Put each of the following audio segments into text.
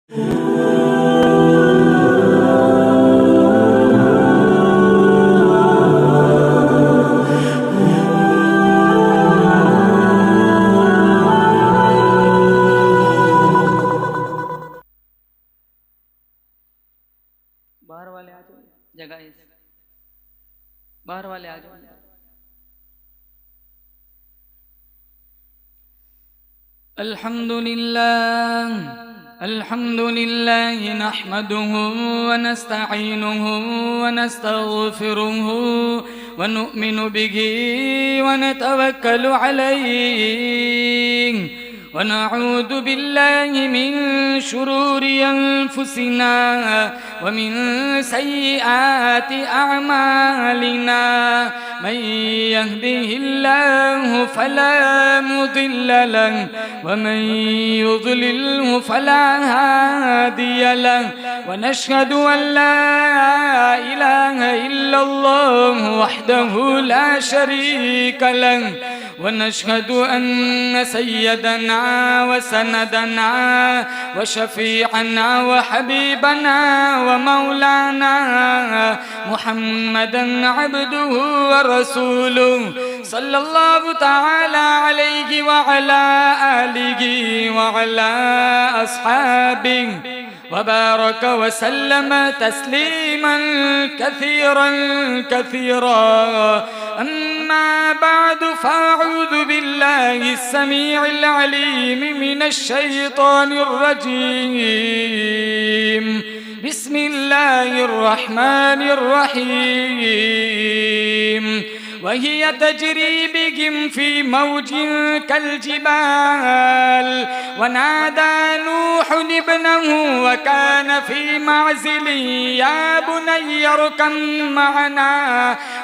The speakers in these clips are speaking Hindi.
बाहर वाले आ जाओ, जगह है, बाहर वाले आ जाओ। अल्हम्दुलिल्लाह अल्हम्दुलिल्लाह नहमदुहु व नस्तईनुहु व नस्तगफिरुहु व नु'मिनु बिही व नतवक्कलु अलैहि व नऊज़ु बिल्लाहि मिन शुरूरि अनफुसिना व मिन सय्यिआति अअमालिना मन यहदिहिल्लाहु फला मुदिल्ल लहु व मन युद्लिल्हु फला हादिय लहु व नशहदु अन ला इलाहा इल्लल्लाह वहदहु ला शरीक लहु व नशहदु अन्न सय्यदना व सनदना व शफीअना व हबीबना व मौलाना मुहम्मदन अब्दुहु व रसूलुहु सल्लल्लाहु तआला अलैहि व अला आलिहि व अला अस्हाबिहि वबारक वसल्लम तस्लीमन कसीरन कसीरा अम्मा बादु फ़अऊज़ु बिल्लाहि अस्समीइल अलीम मिनश शैतानिर रजीम बिस्मिल्लाहिर रहमानिर रहीम वहिय तजरी बिहिम फी मौजिन कल्जिबाल वनादा नूहुन इब्नहु वकान फी मअज़िल या बुनय्य इरकम मअना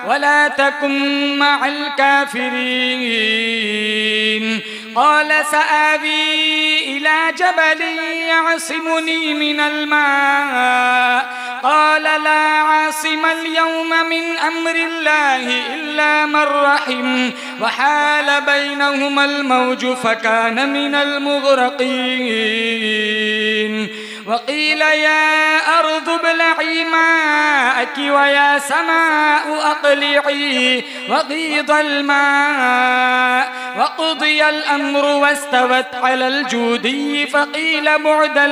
वला तकुन मअल काफिरीन क़ाल सआवी इला जबल यअसिमुनी मिनल माअ क़ाल ला आसिम अल-यौम मिन अम्रिल्लाहि इल्ला मन रहिम वहाल बैनहुमा अल-मौज फकान मिनल मुग़रक़ीन वक़ील या अर्ज़ इब्लዒ माअकी व या समाअ अक़लिዒ वग़ीज़ अल-माअ वक़ुदिय अल-अम्र वस्तवत अलल जूदी फ़क़ील बु'दन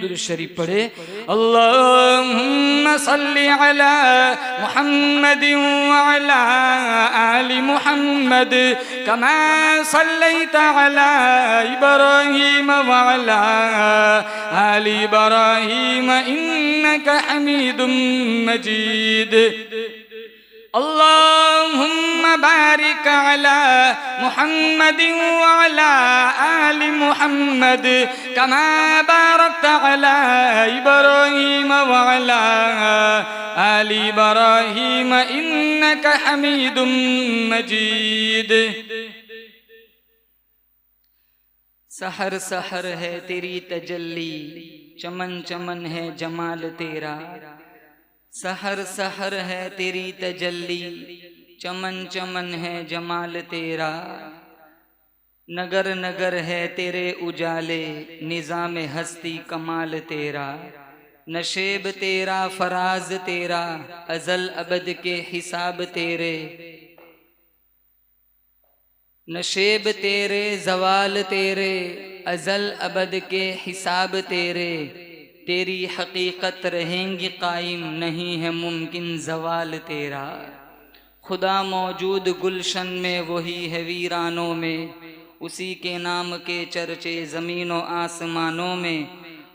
दुरूद शरीफ पढ़े अल्लाहुम्मा सल्लि अला मुहम्मदिन व अला आलि मुहम्मद कमा सल्लैता अला इब्राहीम व अला आलि इब्राहीम इन्नका हमीदुम मजीद अल्लाहुम्मा बारिक अला मुहम्मदिन व अला आलि मुहम्मद कमा बारकता अला इब्राहीम व अला आलि इब्राहीम इन्नका हमीदुम मजीद। सहर सहर है तेरी तजल्ली, चमन चमन है जमाल तेरा। सहर सहर है तेरी तजल्ली, चमन चमन है जमाल तेरा। नगर नगर है तेरे उजाले, निज़ाम हस्ती कमाल तेरा। नशेब तेरा फराज तेरा, अजल अबद के हिसाब तेरे। नशेब तेरे जवाल तेरे, अजल अबद के हिसाब तेरे। तेरी हकीकत रहेंगी कायम, नहीं है मुमकिन जवाल तेरा। खुदा मौजूद गुलशन में, वही है वीरानों में। उसी के नाम के चर्चे ज़मीनों आसमानों में।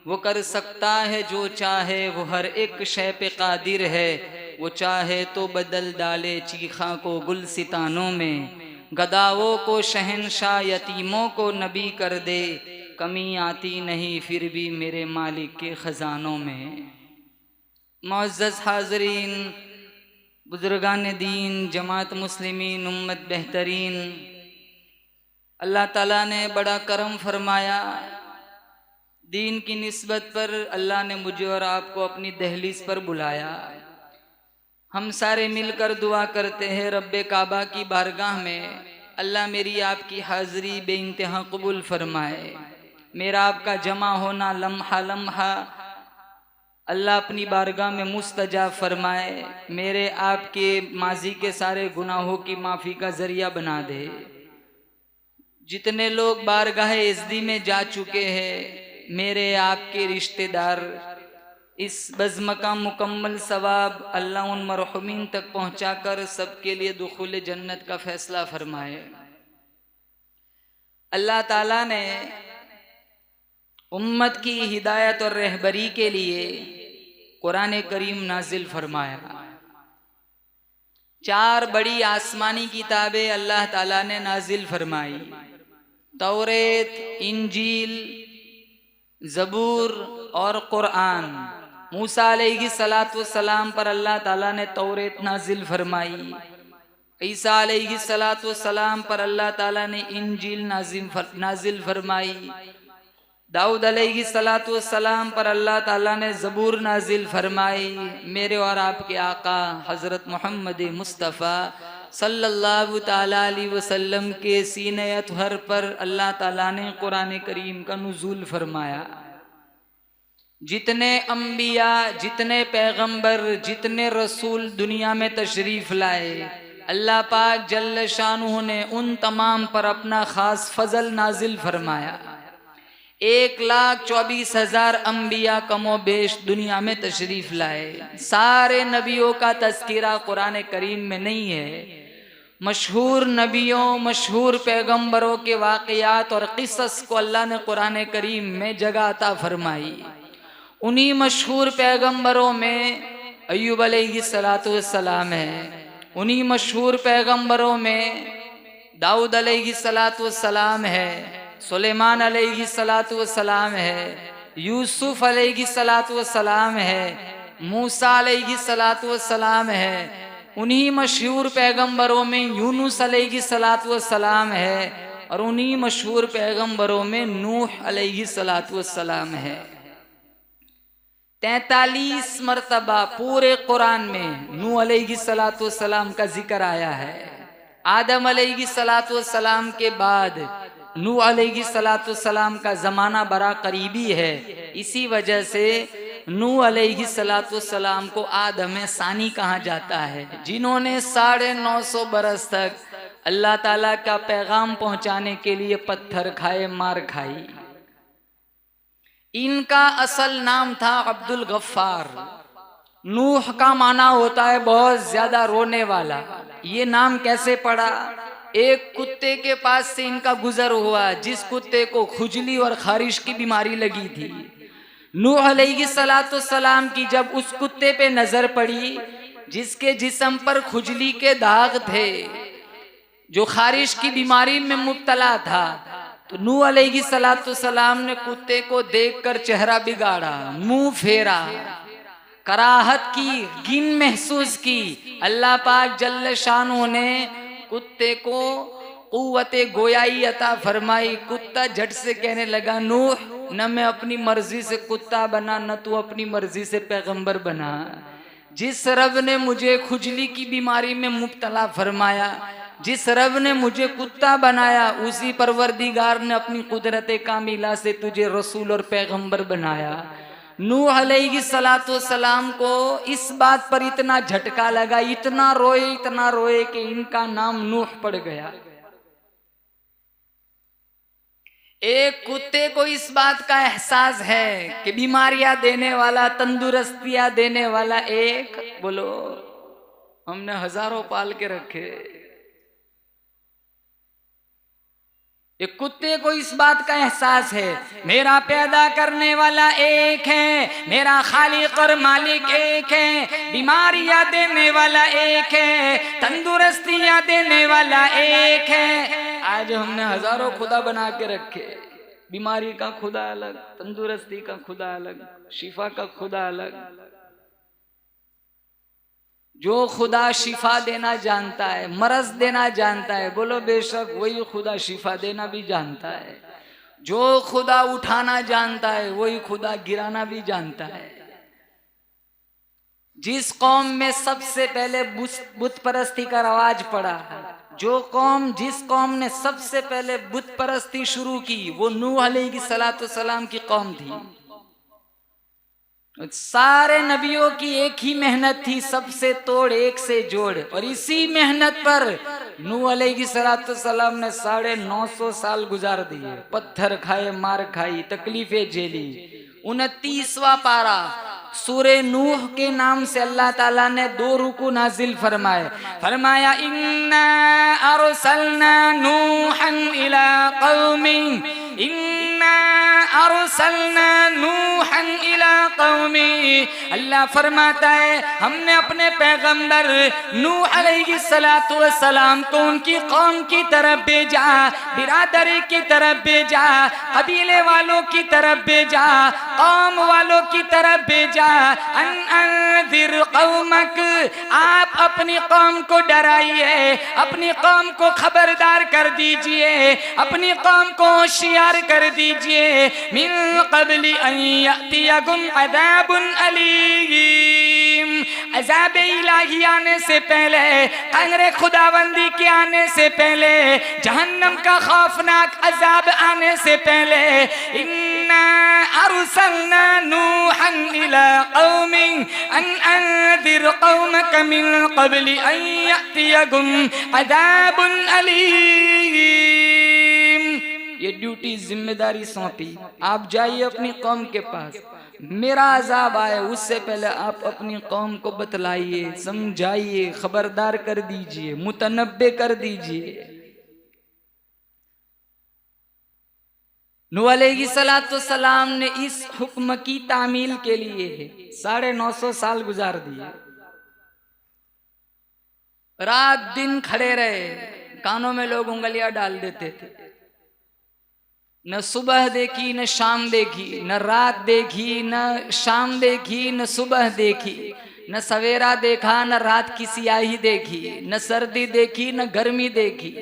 वो कर सकता है जो चाहे, वो हर एक शय पे कादिर है। वो चाहे तो बदल डाले चीखा को गुलसितानों में। गदाओं को शहंशाह, यतीमों को नबी कर दे। कमी आती नहीं फिर भी मेरे मालिक के ख़जानों में। मुअज़्ज़ज़ हाज़रीन, बुज़ुर्गान दीन, जमात मुस्लिमीन, उम्मत बेहतरीन, अल्लाह ताला ने बड़ा करम फरमाया। दीन की निस्बत पर अल्लाह ने मुझे और आपको अपनी दहलीज पर बुलाया। हम सारे मिलकर दुआ करते हैं रब्बे काबा की बारगाह में, अल्लाह मेरी आपकी हाज़री बेइंतहा कबूल फरमाए। मेरा आपका जमा होना लम्हा लम्हा अल्लाह अपनी बारगाह में मुस्तजाब फरमाए। मेरे आपके माजी के सारे गुनाहों की माफ़ी का ज़रिया बना दे। जितने लोग बारगाह इज़्दी में जा चुके हैं, मेरे आपके रिश्तेदार, इस बज़्म का मुकम्मल सवाब अल्लाह उन मरहुमीन तक पहुँचा कर सबके लिए दुखुल जन्नत का फ़ैसला फरमाए। अल्लाह ताला ने उम्मत की हिदायत और रहबरी के लिए कुरान करीम नाजिल फरमाया। 4 बड़ी आसमानी किताबें अल्लाह ताला ने नाजिल फरमाई। तौरेत, इंजील, ज़बूर और कुरान। मूसा अलैहिस्सलातु वस्सलाम पर अल्लाह ताला ने तौरेत नाजिल फरमाई। ईसा अलैहिस्सलातु वस्सलाम पर अल्लाह ताला ने इंजील नाजिल फरमाई। दाऊद अलैहिस्सलातु वस्सलाम पर अल्लाह ताला ने ज़बूर नाजिल फरमाई। मेरे और आपके आका हज़रत मोहम्मद मुस्तफ़ा सल्लल्लाहु ताला अलैहि वसल्लम के सीने अतहर पर अल्लाह ताला ने कुरान करीम का नुज़ूल फरमाया। जितने अम्बिया, जितने पैगंबर, जितने रसूल दुनिया में तशरीफ़ लाए, अल्लाह पाक जल्ल शानुहु ने उन तमाम पर अपना ख़ास फ़ज़ल नाजिल फरमाया। 1,24,000 अम्बिया कमो बेश दुनिया में तशरीफ़ लाए। सारे नबियों का तज़किरा कुरान करीम में नहीं है। मशहूर नबियों, मशहूर पैगंबरों के वाक़यात और क़िसस को अल्लाह ने कुरान करीम में जगह अता फरमाई। उन्हीं मशहूर पैगंबरों में अय्यूब अलैहिस्सलातु वस्सलाम है। उन्हीं मशहूर पैगंबरों में दाऊद अलैहिस्सलातु वस्सलाम है, सुलेमान अलैहिस्सलातु वस्सलाम है, यूसुफ अलैहिस्सलातु वस्सलाम है, मूसा अलैहिस्सलातु वस्सलाम है। उन्हीं मशहूर पैगंबरों में यूनुस अलैहिस्सलातु वस्सलाम है और उन्हीं मशहूर पैगंबरों में नूह अलैहिस्सलातु वस्सलाम है। 43 मरतबा पूरे कुरान में नूह अलैहिस्सलातु वस्सलाम का जिक्र आया है। आदम अलैहिस्सलातु वस्सलाम के बाद नूह अलैहिस्सलातु वस्सलाम का ज़माना बड़ा करीबी है। इसी वजह से नूह अलैहिस्सलातु वस्सलाम को आदम सानी कहा जाता है, जिन्होंने 950 बरस तक अल्लाह ताला का पैगाम पहुंचाने के लिए पत्थर खाए, मार खाई। इनका असल नाम था अब्दुल गफ्फार। नूह का माना होता है बहुत ज्यादा रोने वाला। ये नाम कैसे पड़ा? एक कुत्ते के पास से इनका गुजर हुआ, जिस कुत्ते को खुजली और खारिश की बीमारी लगी थी। नूह अलैहिस्सलातु वस्सलाम की जब उस कुत्ते पे नजर पड़ी जिसके जिस्म पर खुजली के दाग थे, जो खारिश की बीमारी में मुब्तला था, तो नूह अलैहिस्सलातु वस्सलाम ने कुत्ते को देखकर चेहरा बिगाड़ा, मुंह फेरा, कराहत की, घिन महसूस की। अल्लाह पाक जल्ल शानो ने कुत्ते को कुव्वते गोयाई अता फरमाई। कुत्ता झट से कहने लगा, नूह न मैं अपनी मर्जी से कुत्ता बना, न तू अपनी मर्जी से पैगंबर बना। जिस रब ने मुझे खुजली की बीमारी में मुब्तला फरमाया, जिस रब ने मुझे कुत्ता बनाया, उसी परवरदिगार ने अपनी कुदरत कामिला से तुझे रसूल और पैगंबर बनाया। नूह अलैहिस्सलाम को इस बात पर इतना झटका लगा, इतना रोए कि इनका नाम नूह पड़ गया। एक कुत्ते को इस बात का एहसास है कि बीमारियां देने वाला, तंदुरुस्तियां देने वाला एक, बोलो, हमने हजारों पाल के रखे। एक कुत्ते को इस बात का एहसास है, मेरा पैदा करने वाला एक है, मेरा खालिक और मालिक एक है, बीमारियां देने वाला एक है, तंदुरुस्तियां देने वाला एक है। आज हमने हजारों खुदा बना के रखे, बीमारी का खुदा अलग, तंदुरुस्ती का खुदा अलग, शिफा का खुदा अलग। जो खुदा शिफा देना जानता है, मरज देना जानता है, बोलो बेशक वही खुदा शिफा देना भी जानता है। जो खुदा उठाना जानता है, वही खुदा गिराना भी जानता है। जिस कौम में सबसे पहले बुत परस्ती का रवाज पड़ा, जिस कौम ने सबसे पहले बुत परस्ती शुरू की, वो नूह अलैहिस्सलाम की कौम थी। सारे नबियों की एक ही मेहनत थी, सबसे तोड़ एक से जोड़, और इसी मेहनत पर नूह अलैहिस्सलाम ने 950 साल गुजार दिए। पत्थर खाए, मार खाई, तकलीफें झेली। 29वां पारा सूरे नूह के नाम से अल्लाह ताला ने 2 रुकू नाजिल फरमाया इन्ना अरसलना नूहन इला कौमी, इन्ना अरसलना नूहन इला कौमी। अल्लाह फरमाता है, हमने अपने पैगंबर नूह अलैहिस्सलाम को उनकी कौम की तरफ भेजा, बिरादरी की तरफ भेजा, कबीले वालों की तरफ भेजा, कौम वालों की तरफ भेजा। अनअंधिर कौमक, आप अपनी कौम को डराइए, अपनी कौम को खबरदार कर दीजिए, अपनी कौम को होशियार कर दीजिए। मिन क़ब्लि अन यअतियकुम अज़ाबुन अलीम, अज़ाब इलाही आने से पहले, कहरे खुदाबंदी के आने से पहले, जहन्नम का खौफनाक अज़ाब आने से पहले, इन्ना अरसलना नूहन इला कौमी अन अंधिर कौमक मिन क़ब्लि अन यअतियकुम अज़ाबुन अलीम। ये ड्यूटी, जिम्मेदारी सौंपी, आप जाइए अपनी कौम के पास, मेरा अजाब आए उससे पहले आप अपनी कौम को बतलाइए, समझाइए, खबरदार कर दीजिए, मुतनब्बे कर दीजिए। नूह अलैहिस्सलाम ने इस हुक्म की तामील के लिए 950 साल गुजार दिए। रात दिन खड़े रहे, कानों में लोग उंगलियां डाल देते थे। न सुबह देखी, न शाम देखी, न रात देखी, न शाम देखी, न सुबह देखी, न सवेरा देखा, न रात की सियाही देखी, न सर्दी देखी, न गर्मी देखी।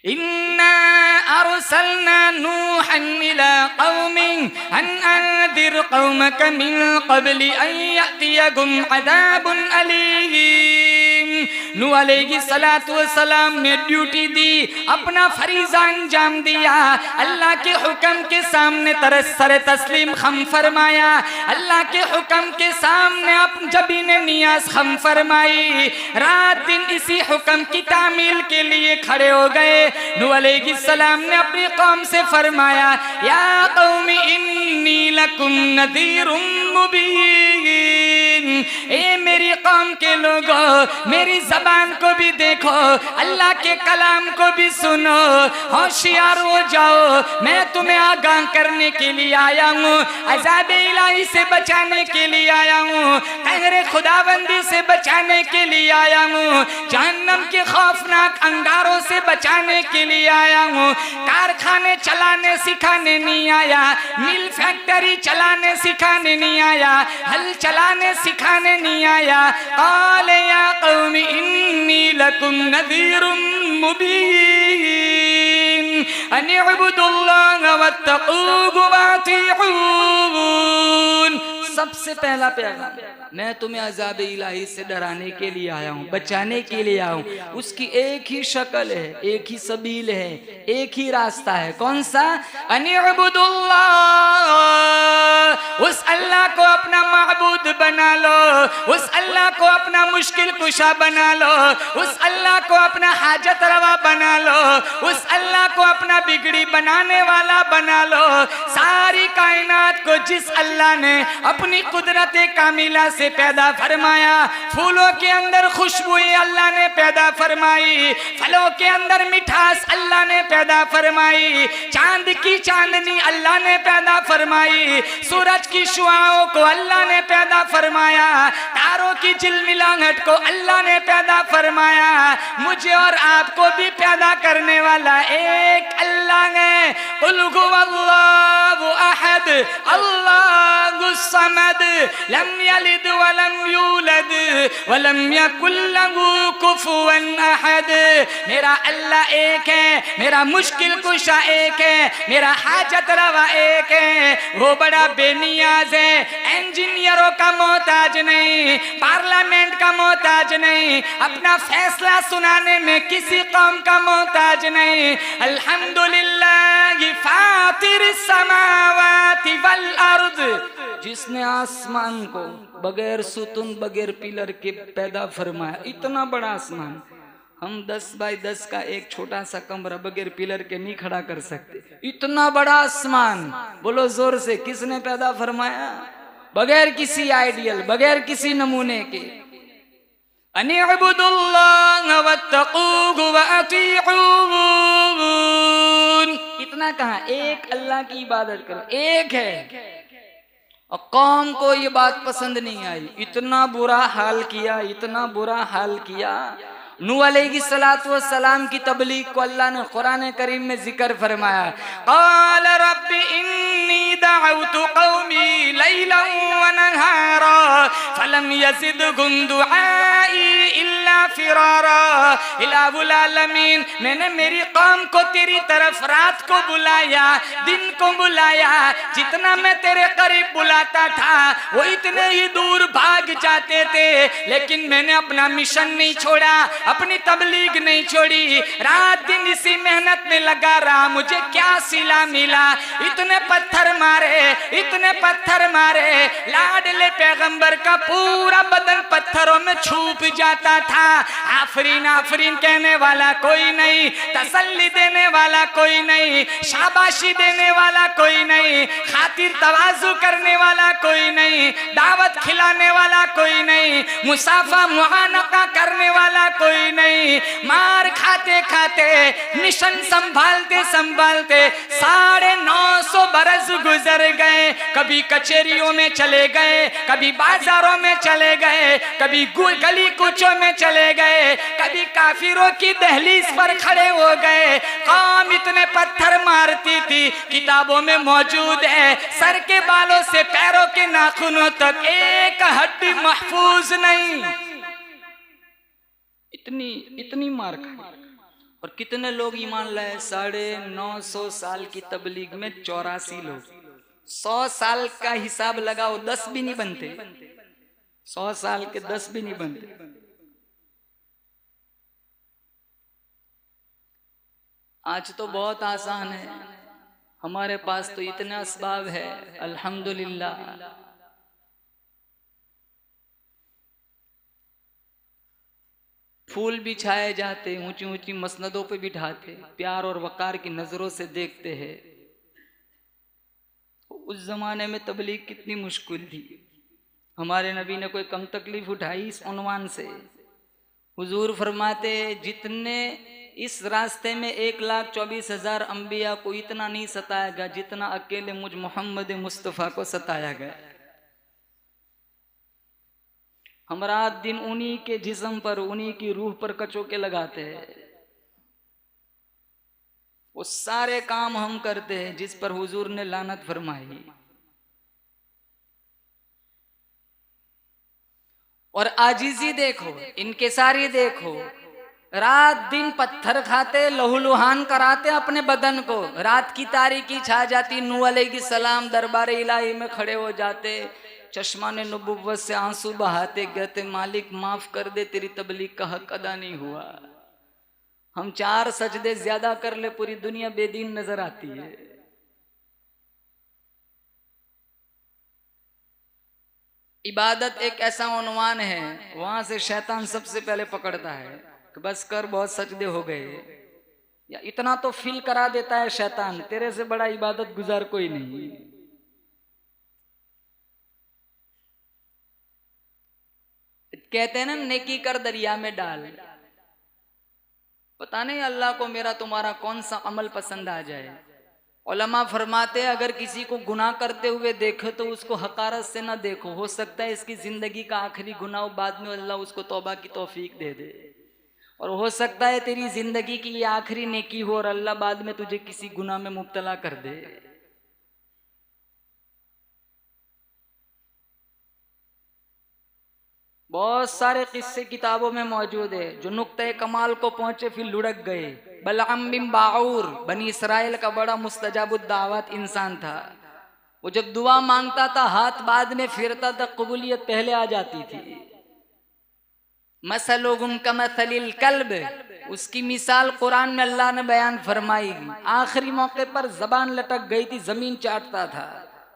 इन्ना अरसलना नूहन इला कौमी अन अंधिर कौमक मिन क़ब्लि अन यअतियकुम अज़ाबुन अलीम। नूह अलैहिस्सलाम ने ड्यूटी दी, अपना फरीज़ा अंजाम दिया, अल्लाह के हुक्म के सामने सर तस्लीम खम फरमाया, अल्लाह के हुक्म के सामने आप जबीन नियाज़ खम फरमाई। रात दिन इसी हुक्म की तामील के लिए खड़े हो गए। नूह अलैहिस्सलाम ने अपनी कौम से फरमाया, या कौमी इन्नी लकुम नज़ीरुम मुबीन। ए मेरी कौम के लोगों, मेरी ज़बान को भी देखो, अल्लाह के कलाम को भी सुनो, होशियार हो जाओ। मैं तुम्हें आगाह करने के लिए आया हूँ, अज़ाब इलाही से बचाने के लिए आया हूँ, कहरे खुदाबंदी से बचाने के लिए आया हूँ, जहन्नम के खौफनाक अंगारों से बचाने के लिए आया हूँ। कारखाने चलाने सिखाने नहीं आया, मिल फैक्ट्री चलाने सिखाने नहीं आया, हल चलाने सिखाने सिखाने नहीं आया। क़ाल या क़ौमी इन्नी लकुम नज़ीरुम मुबीन अन इअ्बुदुल्लाह वत्तक़ूहु वअतीऊन। सबसे पहला पैगाम, मैं तुम्हें अज़ाब इलाही से डराने के लिए आया हूँ, बचाने के लिए आया हूँ। उसकी एक ही शक्ल है, एक ही सबील है, एक ही रास्ता है। कौन सा? अनिअबुदुल्लाह, उस अल्लाह को अपना माबूद बना लो, उस अल्लाह को अपना मुश्किल कुशा बना लो, उस अल्लाह को अपना हाजत रवा बना लो, उस अल्लाह को अपना बिगड़ी बनाने वाला बना लो। सारी कायनात को जिस अल्लाह ने अपनी कुदरत कामिला से पैदा फरमाया, फूलों के अंदर खुशबुएं अल्लाह ने पैदा फरमाई, फलों के अंदर मिठास अल्लाह ने पैदा फरमाई, चांद की चांदनी अल्लाह ने पैदा फरमाई, सूरज की शुआओं को अल्लाह ने पैदा फरमाया, तारों की झिलमिलाहट को अल्लाह ने पैदा फरमाया। मुझे और आपको भी पैदा करने वाला एक अल्लाह है। कुल हुवल्लाहु अहद अल्लाहुस समद लम यलिद वलम यूलद वलम यकुल लहू कुफुवन अहद। मेरा अल्लाह एक है, मेरा मुश्किल कुशा एक है, मेरा हाजत रवा एक है। वो बड़ा बेनियाज है, इंजीनियरों का मोहताज नहीं, पार्लियामेंट का मोहताज नहीं, अपना फैसला सुनाने में किसी कौम का मोहताज नहीं। अल्हम्दुलिल्लाह फातिर समावाति वल अर्द, जिसने आसमान को बगैर सुतून बगैर पिलर के पैदा फरमाया। इतना बड़ा आसमान हम 10 बाई 10 का एक छोटा सा कमरा बगैर पिलर के नहीं खड़ा कर सकते। इतना बड़ा आसमान, बोलो जोर से, किसने पैदा फरमाया? बगैर किसी आइडियल, बगैर किसी नमूने के। अनिअबुदुल्लाह वत्तक़ूहु वअतीऊन। इतना कहा, एक अल्लाह की इबादत करो, एक है। और कौम को ये बात पसंद नहीं आई, इतना बुरा हाल किया, इतना बुरा हाल किया। नूह अलैहिस्सलातु वस्सलाम की तबलीग को अल्लाह ने कुरान करीम में जिक्र फरमाया। क़ाल रब्बि इन्नी दअउतु क़ौमी लैलन व नहारा फलम यज़िदहुम दुआई इल्ला फिरारा। इलाहुल आलमीन, मैंने मेरी कौम को तेरी तरफ रात को बुलाया, दिन को बुलाया, जितना मैं तेरे करीब बुलाता था वो इतने ही दूर भाग जाते थे, लेकिन मैंने अपना मिशन नहीं छोड़ा, अपनी तबलीग नहीं छोड़ी, रात दिन इसी मेहनत में लगा रहा। मुझे क्या सिला मिला? इतने पत्थर मारे, इतने पत्थर मारे, लाडले पैगंबर का पूरा बदन पत्थरों में छुप जाता था। आफरीन आफरीन कहने वाला कोई नहीं, तसल्ली देने वाला कोई नहीं, शाबाशी देने वाला कोई नहीं, खातिर तवाज़ु करने वाला कोई नहीं, दावत खिलाने वाला कोई नहीं, मुसाफा मुआनका करने वाला कोई नहीं। मार खाते खाते, मिशन संभालते संभालते 950 बरस गुजर गए। कभी कचेरियों में चले गए, कभी बाजारों में चले गए, कभी गली कूचों में चले गए, कभी काफिरों की दहलीज पर खड़े हो गए। कौम इतने पत्थर मारती थी, किताबों में मौजूद है, सर के बालों से पैरों के नाखूनों तक एक हड्डी महफूज नहीं। इतनी मार खाई। और कितने लोग ईमान लाए? 950 साल की तबलीग में 84 लोग। 100 साल का हिसाब लगाओ, 10 भी नहीं बनते। 100 साल के 10 भी नहीं बनते। आज तो बहुत आसान है, हमारे पास तो इतने असबाब है, अल्हम्दुलिल्लाह। फूल बिछाए जाते, ऊंची ऊंची मसनदों पे बिठाते, प्यार और वकार की नजरों से देखते हैं। उस जमाने में तबलीग कितनी मुश्किल थी। हमारे नबी ने कोई कम तकलीफ उठाई इस उन्वान से? हुजूर फरमाते, जितने इस रास्ते में 1,24,000 अंबिया को इतना नहीं सताया गया जितना अकेले मुझ मोहम्मद मुस्तफ़ा को सताया गया। हम रात दिन उन्हीं के जिस्म पर, उन्हीं की रूह पर कचोके लगाते हैं। वो सारे काम हम करते हैं जिस पर हुजूर ने लानत फरमाई। और आजिजी देखो, इनकिसारी देखो, रात दिन पत्थर खाते, लहूलुहान कराते अपने बदन को। रात की तारीकी छा जाती, नूह अलैहिस्सलाम दरबार इलाही में खड़े हो जाते, चश्मा ने नबुव्वत से आंसू बहाते, कहते मालिक माफ कर दे, तेरी तबलीग का हक अदा नहीं हुआ। हम 4 सजदे ज्यादा कर ले, पूरी दुनिया बेदीन नजर आती है। इबादत एक ऐसा उन्वान है, वहां से शैतान सबसे पहले पकड़ता है कि बस कर, बहुत सजदे हो गए, या इतना तो फील करा देता है शैतान, तेरे से बड़ा इबादत गुजार कोई नहीं। कहते हैं ना, नेकी कर दरिया में डाल। पता नहीं अल्लाह को मेरा तुम्हारा कौन सा अमल पसंद आ जाए। उलमा फरमाते अगर किसी को गुनाह करते हुए देखे तो उसको हकारत से ना देखो, हो सकता है इसकी जिंदगी का आखिरी गुनाह, बाद में अल्लाह उसको तौबा की तौफीक दे दे। और हो सकता है तेरी जिंदगी की ये आखिरी नेकी हो और अल्लाह बाद में तुझे किसी गुनाह में मुब्तला कर दे। बहुत सारे किस्से किताबों में मौजूद है, जो नुक्ते कमाल को पहुंचे फिर लुढ़क गए। बलअम बिन बाऊर बनी इसराइल का बड़ा मुस्तजाबुद दावत इंसान था। वो जब दुआ मांगता था हाथ बाद में फिरता था, कबूलियत पहले आ जाती थी। मसलुहुम कमसलिल कल्ब, उसकी मिसाल कुरान में अल्लाह ने बयान फरमाई। आखिरी मौके पर जबान लटक गई थी, जमीन चाटता था।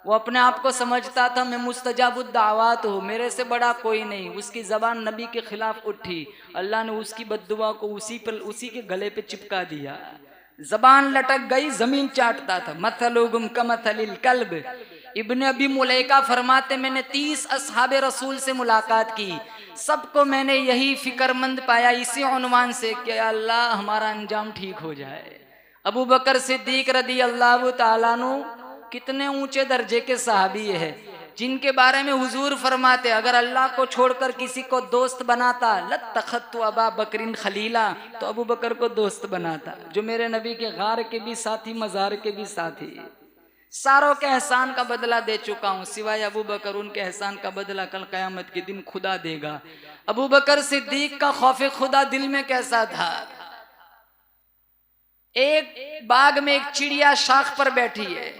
वो अपने आप को समझता था मैं मुस्तजाबुद दावत हूँ, मेरे से बड़ा कोई नहीं। उसकी जबान नबी के खिलाफ उठी, अल्लाह ने उसकी बद्दुआ को उसी के गले पे चिपका दिया। जबान लटक गई, जमीन चाटता था। मसलुहुम कमसलिल कल्ब। इब्न अबी मुलैका फरमाते मैंने 30 असहाबे रसूल से मुलाकात की, सबको मैंने यही फिक्रमंद पाया इसी उन्वान से कि अल्लाह हमारा अंजाम ठीक हो जाए। अबू बकर सिद्दीक रदी अल्लाह ताला अन्हु कितने ऊंचे दर्जे के सहाबी है, जिनके बारे में हुजूर फरमाते अगर अल्लाह को छोड़कर किसी को दोस्त बनाता लत्तखत्तु अबा बकरिन खलीला, तो अबू बकर को दोस्त बनाता, जो मेरे नबी के गार के भी साथी, मजार के भी साथी। सारों के एहसान का बदला दे चुका हूं, सिवाय अबू बकर, उनके एहसान का बदला कल कयामत के दिन खुदा देगा। अबू बकर सिद्दीक का खौफे खुदा दिल में कैसा था। एक बाग में एक चिड़िया शाख पर बैठी है,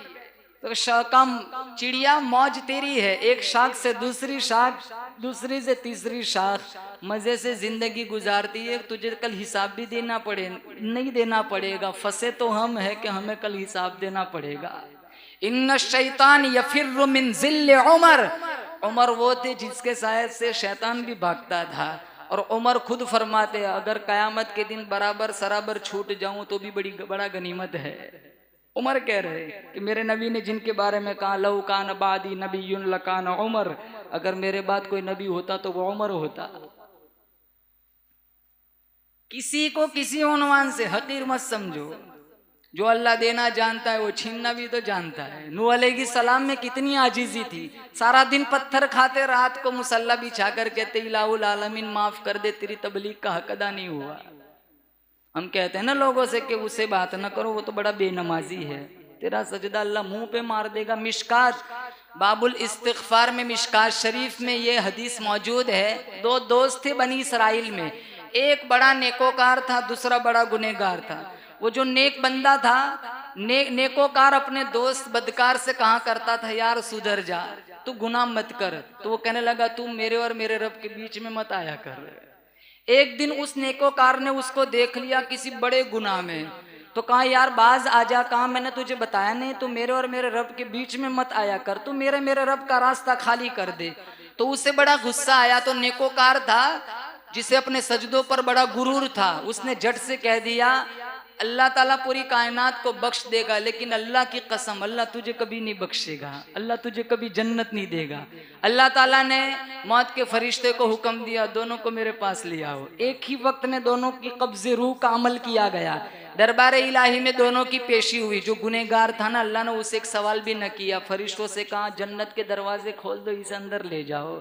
तो शाकम चिड़िया मौज तेरी है, एक शाख से दूसरी शाख, दूसरी से तीसरी शाख, मजे से जिंदगी गुजारती है। तुझे कल हिसाब भी देना पड़े, नहीं देना पड़ेगा, फंसे तो हम है कि हमें कल हिसाब देना पड़ेगा। इन्ना शैतान यफिर्रु मिन जिल्ल उमर, उमर वो थे जिसके साय से शैतान भी भागता था। और उमर खुद फरमाते अगर कयामत के दिन बराबर सराबर छूट जाऊं तो भी बड़ा गनीमत है। उमर कह रहे कि मेरे नबी ने जिनके बारे में कहा लौ कान बादी नबीयुन लकान उमर, अगर मेरे बाद कोई नबी होता तो वो उमर होता। किसी को किसी उन्वान से हकीर मत समझो, जो अल्लाह देना जानता है वो छीनना भी तो जानता है। नूह अलैहिस्सलाम में कितनी आजीजी थी, सारा दिन पत्थर खाते, रात को मुसल्ला बिछा कर कहते इलाहुल आलमीन माफ कर दे, तेरी तबलीग का हक अदा नहीं हुआ। हम कहते हैं ना लोगों से कि उसे बात ना करो, वो तो बड़ा बेनमाजी है, तेरा सजदा अल्लाह मुंह पे मार देगा। मिशकात बाबुल इस्तिगफार में, मिशकात शरीफ में ये हदीस मौजूद है। 2 दोस्त थे बनी इसराइल में, एक बड़ा नेकोकार था, दूसरा बड़ा गुनहगार था। वो जो नेक बंदा था, नेकोकार अपने दोस्त बदकार से कहा करता था यार सुधर जा, तू गुनाह मत कर। तो वो कहने लगा तू मेरे और मेरे रब के बीच में मत आया कर। एक दिन उस नेकोकार ने उसको देख लिया किसी बड़े गुनाह में, तो कहा यार बाज आजा, कहा मैंने तुझे बताया नहीं तू मेरे और मेरे रब के बीच में मत आया कर, तू मेरे रब का रास्ता खाली कर दे। तो उसे बड़ा गुस्सा आया। तो नेकोकार था जिसे अपने सजदों पर बड़ा गुरूर था, उसने झट से कह दिया अल्लाह ताला पूरी कायनात को बख्श देगा, लेकिन अल्लाह की कसम अल्लाह तुझे कभी नहीं बख्शेगा, अल्लाह तुझे कभी जन्नत नहीं देगा। अल्लाह ताला ने मौत के फरिश्ते को हुक्म दिया दोनों को मेरे पास ले आओ। एक ही वक्त में दोनों की कब्जे रूह का अमल किया गया। दरबार इलाही में दोनों की पेशी हुई। जो गुनहगार था ना, अल्लाह ने उसे एक सवाल भी न किया, फरिश्तों से कहा जन्नत के दरवाजे खोल दो, इसे अंदर ले जाओ।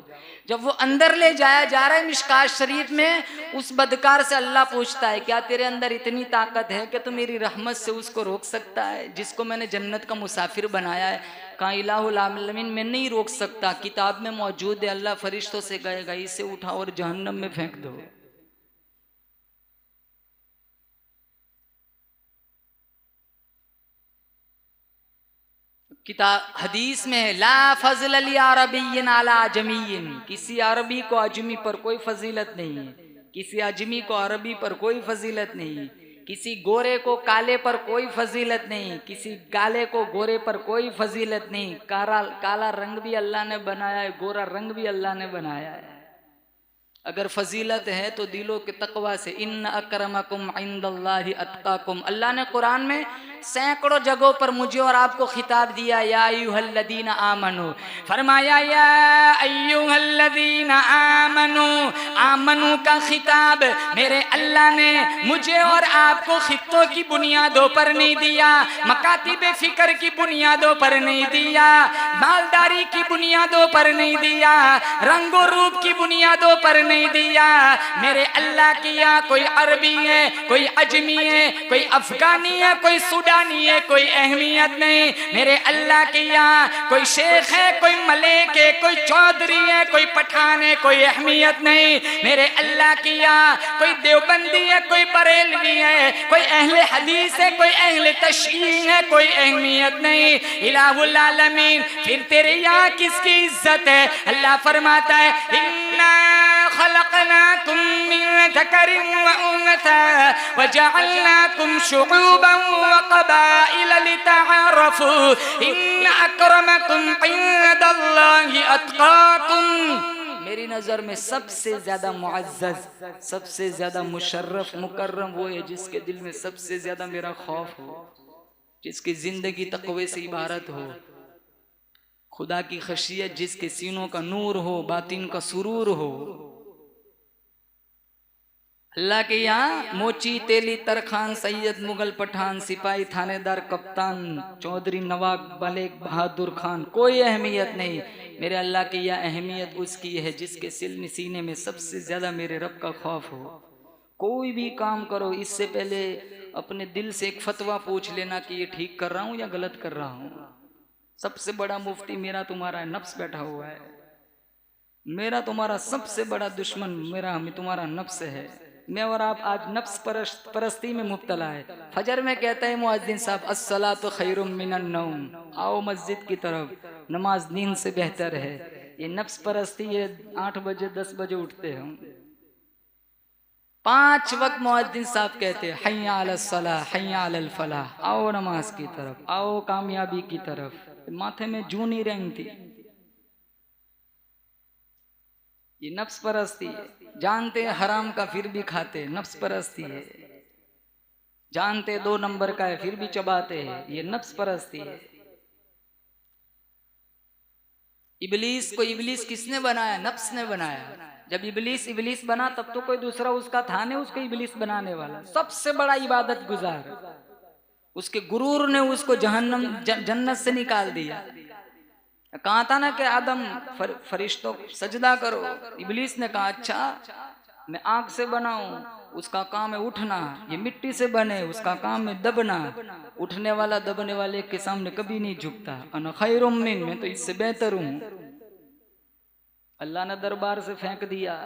जब वो अंदर ले जाया जा रहा है मिशकात शरीफ में, उस बदकार से अल्लाह पूछता है क्या तेरे अंदर इतनी ताकत है कि तू मेरी रहमत से उसको रोक सकता है जिसको मैंने जन्नत का मुसाफिर बनाया है? कहा इलाहुल आलमीन मैं नहीं रोक सकता, किताब में मौजूद है। अल्लाह फरिश्तों से कहेगा इसे उठाओ और जहन्नम में फेंक दो। किताब हदीस में है ला फज़ल लि अरबिय्यिन अला अजमिय्यिन, किसी अरबी को अजमी पर कोई फजीलत नहीं है, किसी अजमी को अरबी पर कोई फजीलत नहीं, किसी गोरे को काले पर कोई फजीलत नहीं, किसी काले को गोरे पर कोई फजीलत नहीं। काला रंग भी अल्लाह ने बनाया है, गोरा रंग भी अल्लाह ने बनाया है। अगर फजीलत है तो दिलों के तकवा से। इन्न अकरमकुम इंदल्लाहि अत्काकुम। अल्लाह ने कुरान में सैकड़ों जगहों पर मुझे और आपको खिताब दिया, या अय्युहल्लज़ीना आमनू, फरमाया या अय्युहल्लज़ीना आमनू। आमनू का खिताब मेरे अल्लाह ने मुझे और आपको खित्तों की बुनियादों पर नहीं दिया, मकातिब फिक्र की बुनियादों पर नहीं दिया, मालदारी की बुनियादों पर नहीं दिया, रंगो रूप की बुनियादों पर नहीं दिया। मेरे अल्लाह की यहाँ कोई अरबी है, कोई अजमी है, कोई अफगानी है, कोई सूडानी है, कोई अहमियत नहीं। मेरे अल्लाह की यहाँ कोई शेख है, कोई मलेक है, कोई चौधरी है, कोई पठान है, कोई अहमियत नहीं। मेरे अल्लाह की यहाँ कोई देवबंदी है, कोई बरेलवी है, कोई अहले हदीस है, कोई अहले तशय्यी है, कोई अहमियत नहीं। इलाहुल आलमीन, फिर तेरे यहाँ किसकी इज्जत है? अल्लाह फरमाता है इन्ना खलकनाकुम मिन ज़करिन व उन्सा व जअलनाकुम शुऊबन व क़बाइल लितअरफू इन्न अक्रमकुम इंदल्लाहि अत्काकुम। मेरी नजर में सबसे ज्यादा मुअज़्ज़ज़, सबसे ज्यादा मुशर्रफ मुकर्रम वो है जिसके दिल में सबसे ज्यादा मेरा खौफ हो, जिसकी जिंदगी तक़वे से इबारत हो, खुदा की खशियत जिसके सीनों का नूर हो, बातिन का सुरूर हो। अल्लाह के यहाँ मोची तेली तरखान सैयद मुगल पठान सिपाही थानेदार कप्तान चौधरी नवाब मलिक बहादुर खान कोई अहमियत नहीं। मेरे अल्लाह की यह अहमियत उसकी है जिसके सीने में सबसे ज्यादा मेरे रब का खौफ हो। कोई भी काम करो इससे पहले अपने दिल से एक फतवा पूछ लेना कि ये ठीक कर रहा हूँ या गलत कर रहा हूँ। सबसे बड़ा मुफ्ती मेरा तुम्हारा है, नफ्स बैठा हुआ है। मेरा तुम्हारा सबसे बड़ा दुश्मन मेरा तुम्हारा नफ्स है। मैं और आप आज नफ्स परस्ती में मुब्तला है। फजर में कहता है मुअज्जिन साहब अस्सलातु खैरुम मिनन नौम, आओ मस्जिद की तरफ, नमाज नींद से बेहतर है। ये नफ्स परस्ती है। 8 बजे 10 बजे उठते हैं हम, 5 वक्त मुअज्जिन साहब कहते हैं हय्या अलस सलाह हय्या अलल फलाह, आओ नमाज की तरफ, आओ कामयाबी की तरफ। माथे में जूं नहीं रेंगती। ये नफ्स परस्ती है। जानते हराम का फिर भी खाते, नफ्स परस्ती है। जानते 2 नंबर का है फिर भी चबाते हैं, ये नफ्स परस्ती है। इबलीस को इबलीस किसने बनाया? नफ्स ने बनाया। जब इबलीस बना तब तो कोई दूसरा उसका था नहीं उसको इबलीस बनाने वाला। सबसे बड़ा इबादत गुजार, उसके गुरूर ने उसको जन्नत से निकाल दिया। कहा था ना कि आदम फरिश्तों सजदा करो। इबलीस ने कहा अच्छा मैं आग से बनाऊं, उसका काम है उठना। ये मिट्टी से बने, उसका काम है दबना। उठने वाला दबने वाले के सामने कभी नहीं झुकता। अना खैरुम मिन, मैं तो इससे बेहतर हूं। अल्लाह ने दरबार से फेंक दिया।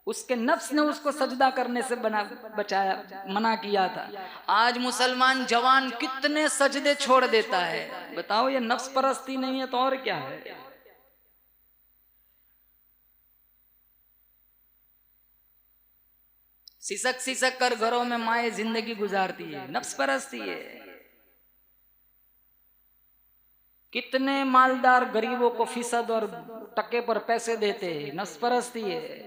उसके नफ्स ने उसको सजदा करने से मना किया था। आज मुसलमान जवान कितने सजदे छोड़ देता है। बताओ ये नफ्स परस्ती नहीं है तो और क्या है? सिसक सिसक कर घरों में माए जिंदगी गुजारती है, नफ्स परस्ती है। कितने मालदार गरीबों को फीसद और टके पर पैसे देते हैं, नफ्स परस्ती है।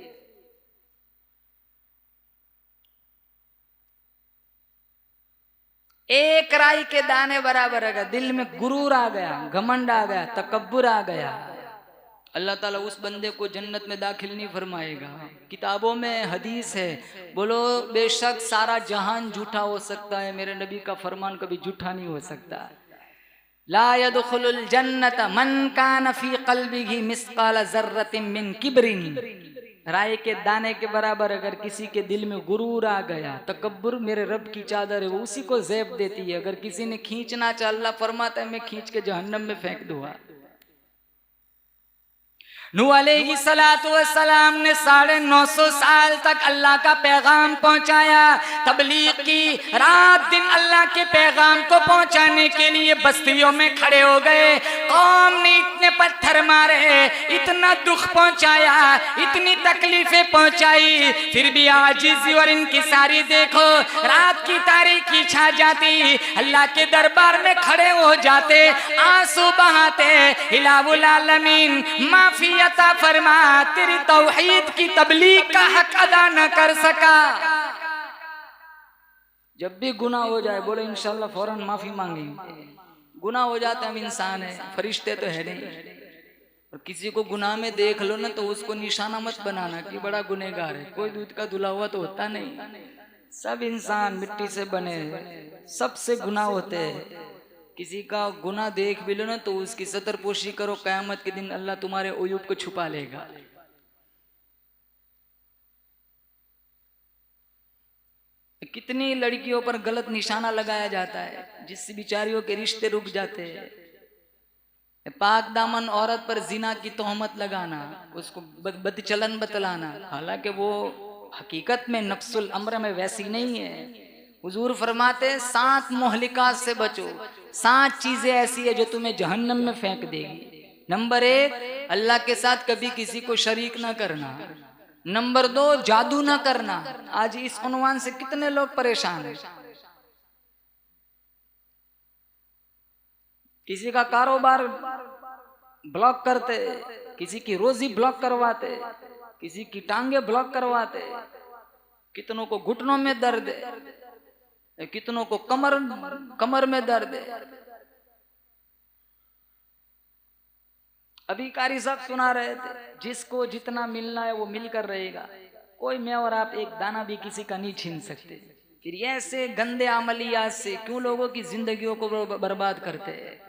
एक राई के दाने बराबर है। दिल में गुरूर आ गया, घमंड आ गया, तकब्बुर आ गया, अल्लाह ताला उस बंदे को जन्नत में दाखिल नहीं फरमाएगा। किताबों में हदीस है, बोलो बेशक सारा जहान झूठा हो सकता है, मेरे नबी का फरमान कभी झूठा नहीं हो सकता। ला यदखुलुल जन्नत मन कान फी क़ल्बिही मिस्क़ाल ज़र्रतिन मिन किब्रिन। राय के दाने के बराबर अगर किसी के दिल में गुरूर आ गया, तकब्बुर मेरे रब की चादर है, वो उसी को ज़ैब देती है। अगर किसी ने खींचना चाहा, अल्लाह फरमाता है मैं खींच के जहन्नम में फेंक दूंगा। नूह अलैहिस्सलातु वस्सलाम ने 950 साल तक अल्लाह का पैगाम पहुंचाया, तबलीग की, रात दिन अल्लाह के पैगाम को पहुंचाने के लिए बस्तियों में खड़े हो गए। कौम ने इतने पत्थर मारे, इतना दुख पहुंचाया, इतनी तकलीफें पहुंचाई, फिर भी आजिज़ी और इंकिसारी देखो, रात की तारीकी छा जाती, अल्लाह के दरबार में खड़े हो जाते, आंसू बहाते, इलाहुल आलमीन माफी अता फरमा, तेरी तौहीद की तबलीग का हक अदा न कर सका। जब भी गुनाह हो जाए बोले इंशाल्लाह फौरन माफी मांगेंगे। गुनाह हो जाते हम इंसान है, फरिश्ते तो है नहीं। और किसी को गुनाह में देख लो ना तो उसको निशाना मत बनाना कि बड़ा गुनहगार है। कोई दूध का धुला हुआ तो होता नहीं, सब इंसान मिट्टी से बने, सबसे गुनाह होते हैं। किसी का गुनाह देख भी लो ना तो उसकी सतरपोशी करो, कयामत के दिन अल्लाह तुम्हारे उयूब को छुपा लेगा। कितनी लड़कियों पर गलत निशाना लगाया जाता है, जिससे बिचारियों के रिश्ते रुक जाते हैं। पाक दामन औरत पर जिना की तोहमत लगाना, उसको बदचलन बतलाना, हालांकि वो हकीकत में नफ्सुल अम्र में वैसी नहीं है। हुजूर फरमाते 7 मोहलिकात से बचो, 7 चीजें ऐसी है जो तुम्हें जहन्नम में फेंक देगी। नंबर 1, अल्लाह के साथ कभी किसी को शरीक ना करना। नंबर 2, जादू ना करना। आज इस उन्वान से कितने लोग परेशान हैं। किसी का कारोबार ब्लॉक करते, किसी की रोजी ब्लॉक करवाते, किसी की टांगे ब्लॉक करवाते, कितनों को घुटनों में दर्द है, कितनों को कमर में दर्द है। अभी कारी साहब सुना रहे थे, जिसको जितना मिलना है वो मिलकर रहेगा, कोई मैं और आप एक दाना भी किसी का नहीं छीन सकते। फिर ये ऐसे गंदे अमलियात से क्यों लोगों की जिंदगियों को बर्बाद करते हैं।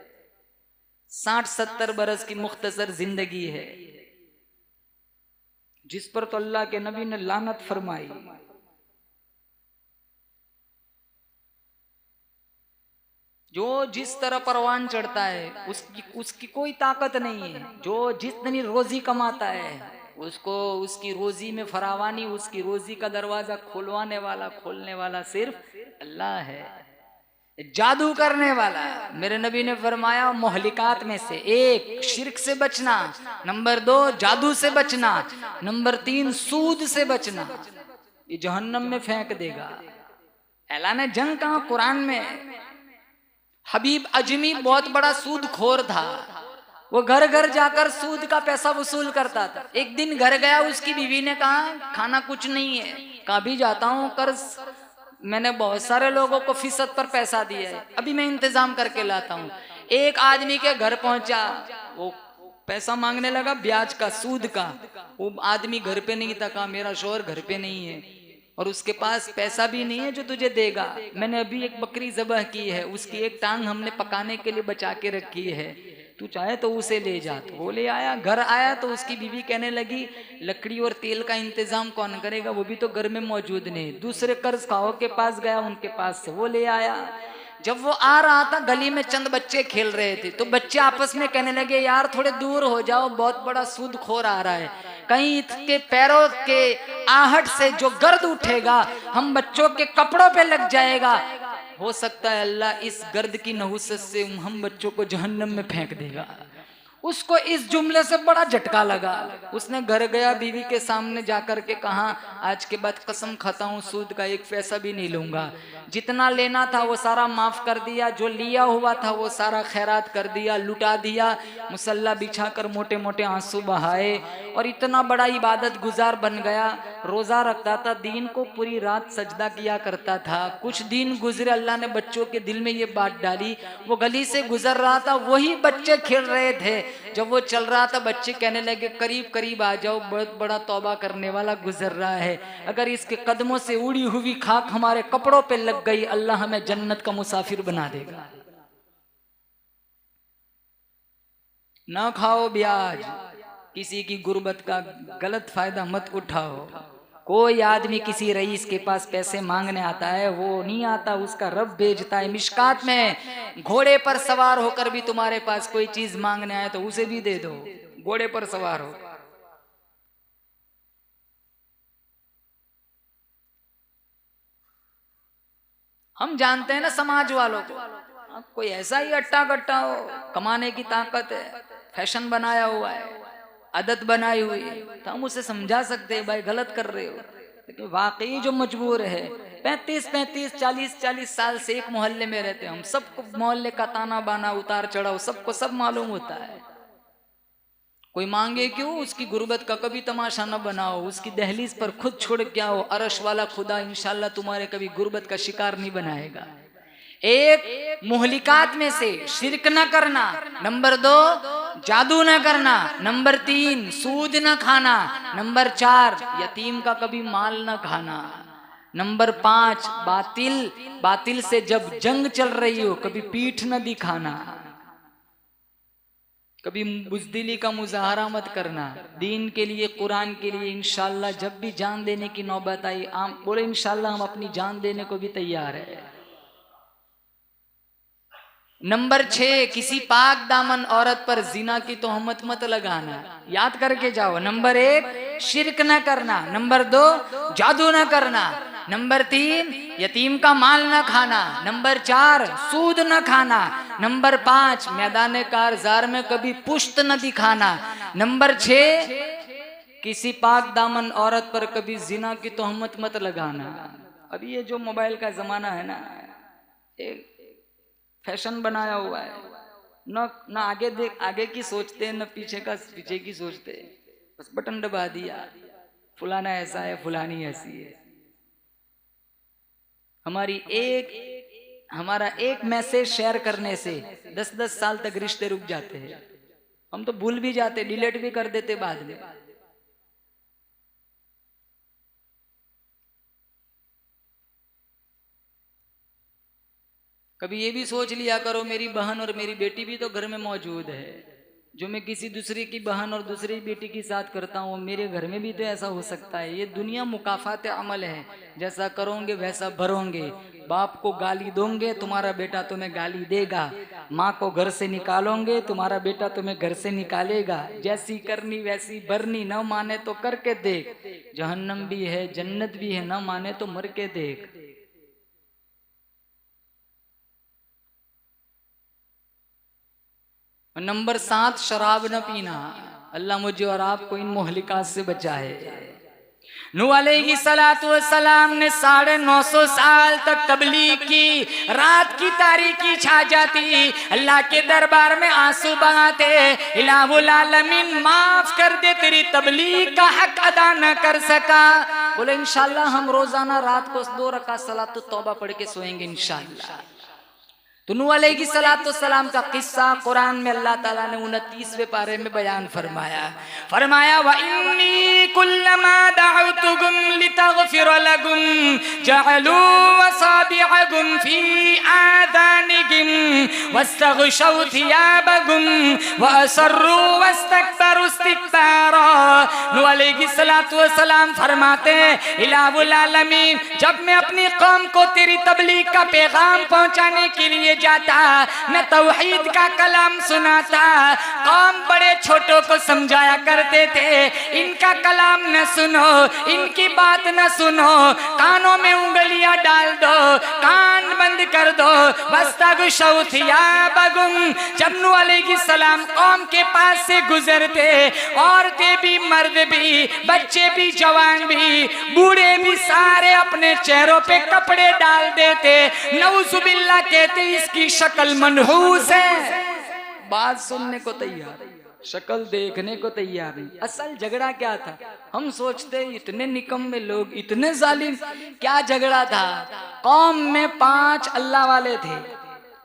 60-70 बरस की मुख्तसर जिंदगी है, जिस पर तो अल्लाह के नबी ने लानत फरमाई। जो जिस तरह परवान चढ़ता है उसकी कोई ताकत नहीं है। जो जितनी रोजी कमाता है उसको उसकी रोजी में फरावानी, उसकी रोजी का दरवाजा खोलने वाला सिर्फ अल्लाह है। जादू करने वाला, मेरे नबी ने फरमाया मोहलिकात में से 1 शिर्क से बचना, नंबर 2 जादू से बचना, नंबर 3 सूद से बचना। ये जहन्नम में फेंक देगा। ऐलान जंग कहा कुरान में। हबीब अजमी बहुत बड़ा सूद खोर था, वो घर घर जाकर सूद का पैसा वसूल करता था। एक दिन घर गया, उसकी बीवी ने कहा खाना कुछ नहीं है। कहा भी जाता हूँ कर्ज, मैंने बहुत सारे लोगों को फीसद पर पैसा दिया है, अभी मैं इंतजाम करके लाता हूँ। एक आदमी के घर पहुंचा, वो पैसा मांगने लगा ब्याज का, सूद का। वो आदमी घर पे नहीं था, कहा मेरा शौहर घर पे नहीं है और उसके पास पैसा भी नहीं है जो तुझे देगा। मैंने अभी एक बकरी ज़बह की है, उसकी एक टांग हमने पकाने के लिए बचा के रखी है, तू चाहे तो उसे ले जा। तो वो ले आया। घर आया तो उसकी बीवी कहने लगी लकड़ी और तेल का इंतजाम कौन करेगा, वो भी तो घर में मौजूद नहीं। दूसरे कर्ज खाओ के पास गया, उनके पास से वो ले आया। जब वो आ रहा था, गली में चंद बच्चे खेल रहे थे, तो बच्चे आपस में कहने लगे यार थोड़े दूर हो जाओ, बहुत बड़ा सूदखोर आ रहा है, कहीं इसके पैरों के आहट से जो गर्द उठेगा हम बच्चों के कपड़ों पे लग जाएगा। हो सकता है अल्लाह इस गर्द की नहुसत से हम बच्चों को जहन्नम में फेंक देगा। उसको इस जुमले से बड़ा झटका लगा। उसने घर गया, बीवी के सामने जाकर के कहा आज के बाद कसम खाता हूँ सूद का 1 पैसा भी नहीं लूंगा। जितना लेना था वो सारा माफ कर दिया, जो लिया हुआ था वो सारा खैरात कर दिया, लुटा दिया। मुसल्ला बिछाकर मोटे मोटे आंसू बहाए और इतना बड़ा इबादत गुजार बन गया। रोजा रखता था, दिन को पूरी रात सजदा किया करता था। कुछ दिन गुजरे, अल्लाह ने बच्चों के दिल में ये बात डाली। वो गली से गुजर रहा था, वही बच्चे खेल रहे थे, जब वो चल रहा था बच्चे कहने लगे करीब करीब आ जाओ, बहुत बड़ा तौबा करने वाला गुजर रहा है, अगर इसके कदमों से उड़ी हुई खाक हमारे कपड़ों पे लग गई अल्लाह हमें जन्नत का मुसाफिर बना देगा। ना खाओ ब्याज, किसी की गुर्बत का गलत फायदा मत उठाओ। कोई आदमी किसी रईस के पास पैसे मांगने आता है, वो नहीं आता, उसका रब भेजता है। मिशकात में घोड़े पर सवार होकर भी तुम्हारे पास कोई चीज मांगने आए तो उसे भी दे दो, घोड़े पर सवार हो। हम जानते हैं ना समाज वालों को, कोई ऐसा ही अट्टा कट्टा हो, कमाने की ताकत है, फैशन बनाया हुआ है, आदत बनाई हुई है, तो हम उसे समझा सकते हैं भाई गलत कर रहे हो। लेकिन वाकई जो मजबूर है 35-35 40-40 साल से एक मोहल्ले में रहते हैं, हम सबको मोहल्ले का ताना बाना उतार चढ़ाओ सबको सब मालूम होता है। कोई मांगे क्यों, उसकी गुर्बत का कभी तमाशा न बनाओ, उसकी दहलीज पर खुद छोड़ के आओ, अरश वाला खुदा इंशाल्लाह तुम्हारे कभी गुर्बत का शिकार नहीं बनाएगा। एक मुहलिकात में से शिरक न करना, नंबर 2 जादू न करना, नंबर 3 सूद न खाना, नंबर 4 यतीम का कभी माल न खाना, नंबर 5 बातिल से जब जंग चल रही हो कभी पीठ न दिखाना, कभी बुज़दिली का मुजाहरा मत करना। दीन के लिए कुरान के लिए इंशाल्लाह जब भी जान देने की नौबत आई आम बोले इंशाल्लाह हम अपनी जान देने को भी तैयार है। नंबर 6 किसी पाक दामन औरत पर जिना की तोहमत मत लगाना, याद करके जाओ। नंबर 1 शिरक न करना, नंबर 2 जादू न करना, नंबर 3 यतीम का माल न खाना, नंबर 4 सूद न खाना, नंबर 5 मैदान कारजार में कभी पुश्त न दिखाना, नंबर 6 किसी पाक दामन औरत पर कभी जिना की तोहमत मत लगाना। अब ये जो मोबाइल का जमाना है ना, एक फैशन बनाया हुआ है, न आगे देख आगे की सोचते हैं, न पीछे की सोचते हैं, बस बटन दबा दिया, फुलाना ऐसा है फुलानी ऐसी है। हमारा एक मैसेज शेयर करने से 10-10 साल तक रिश्ते रुक जाते हैं, हम तो भूल भी जाते, डिलीट भी कर देते बाद में। कभी ये भी सोच लिया करो मेरी बहन और मेरी बेटी भी तो घर में मौजूद है, जो मैं किसी दूसरे की बहन और दूसरी बेटी के साथ करता हूँ मेरे घर में भी तो ऐसा हो सकता है। ये दुनिया मुकाफात अमल है, जैसा करोगे वैसा भरोगे। बाप को गाली दोगे तुम्हारा बेटा तुम्हें गाली देगा, माँ को घर से निकालोगे तुम्हारा बेटा तुम्हें घर से निकालेगा। जैसी करनी वैसी भरनी, न माने तो करके देख, जहन्नम भी है जन्नत भी है, न माने तो मर के देख। नंबर 7 शराब न पीना। अल्लाह मुझे और आपको इन मोहलिकात से बचाए। नूह अलैहिस्सलातु वस्सलाम ने 950 साल तक तबलीग की, रात की तारीकी छा जाती, अल्लाह के दरबार में आंसू बहाते, इलाहुल आलमीन माफ कर दे तेरी तबलीग का हक अदा न कर सका। बोले इंशाल्लाह हम रोजाना रात को 2 रकात सलात तौबा पढ़ के सोएंगे इंशाल्लाह। तो नूह अलैहिस्सलातु वस्सलाम का किस्सा कुरान में अल्लाह ताला ने 29वें पारे में बयान फरमाया व इन्नी कुल्लमा दअउतुकुम लितगफिर लकुम जअलू असाबिअकुम फी आदानिकुम वस्तगशौ थियाबकुम व असर्रू वस्तकबरु इस्तिकबारा। नूह अलैहिस्सलातु वस्सलाम फरमाते हैं इलाहुल आलमीन जब मैं अपनी कौम को तेरी तबलीग का पैगाम पहुंचाने के लिए जाता, मैं तौहीद का कलाम सुनाता, कौम बड़े छोटों को समझाया करते थे इनका कलाम न सुनो, इनकी बात न सुनो, कानों में उंगलियां डाल दो, कान बंद कर दो। वस्तगशौ थियाबकुम जब नूह अलैहिस्सलाम कौम के पास से गुजरते, औरतें भी मर्द भी बच्चे भी जवान भी बूढ़े भी सारे अपने चेहरों पे कपड़े डाल देते, नऊजुबिल्लाह कहते इसकी शक्ल मनहूस है। बात सुनने को तैयार, शक्ल देखने को तैयार नहीं। असल झगड़ा क्या था, हम सोचते इतने निकम्मे लोग, इतने जालिम, क्या झगड़ा था? कौम में 5 अल्लाह वाले थे,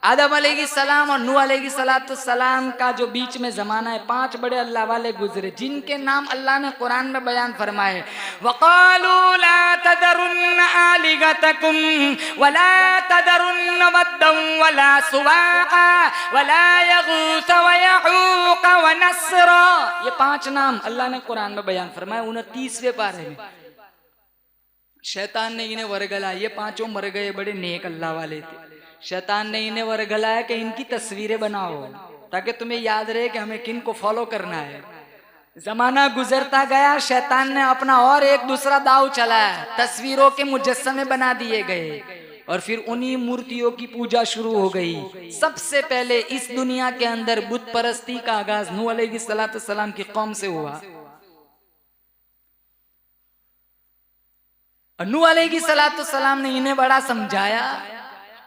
आदम अलैहिस्सलाम और नूह अलैहिस्सलाम का जो बीच में जमाना है, 5 बड़े अल्लाह वाले गुजरे जिनके नाम अल्लाह ने कुरान में बयान फरमाए। वक़ालू ला तदरुन्न आलिगतकुम वला तदरुन्न वद्दन वला सुवाआ वला यगूस व यऊक व नस्रा, ये 5 नाम अल्लाह ने कुरान में बयान फरमाए 29वें पारे में। शैतान ने इन्हें वरगला, ये 5 मर गए, बड़े नेक अल्लाह वाले थे। शैतान ने इन्हें वरगलाया कि इनकी तस्वीरें बनाओ ताकि तुम्हें याद रहे कि हमें किन को फॉलो करना है। जमाना गुजरता गया, शैतान ने अपना और एक दूसरा दाव चलाया, तस्वीरों के मुजस्समे बना दिए गए और फिर उन्हीं मूर्तियों की पूजा शुरू हो गई। सबसे पहले इस दुनिया के अंदर बुत परस्ती का आगाज नूह अलैहिस्सलाम की कौम से हुआ। नूह अलैहिस्सलाम ने इन्हें बड़ा समझाया।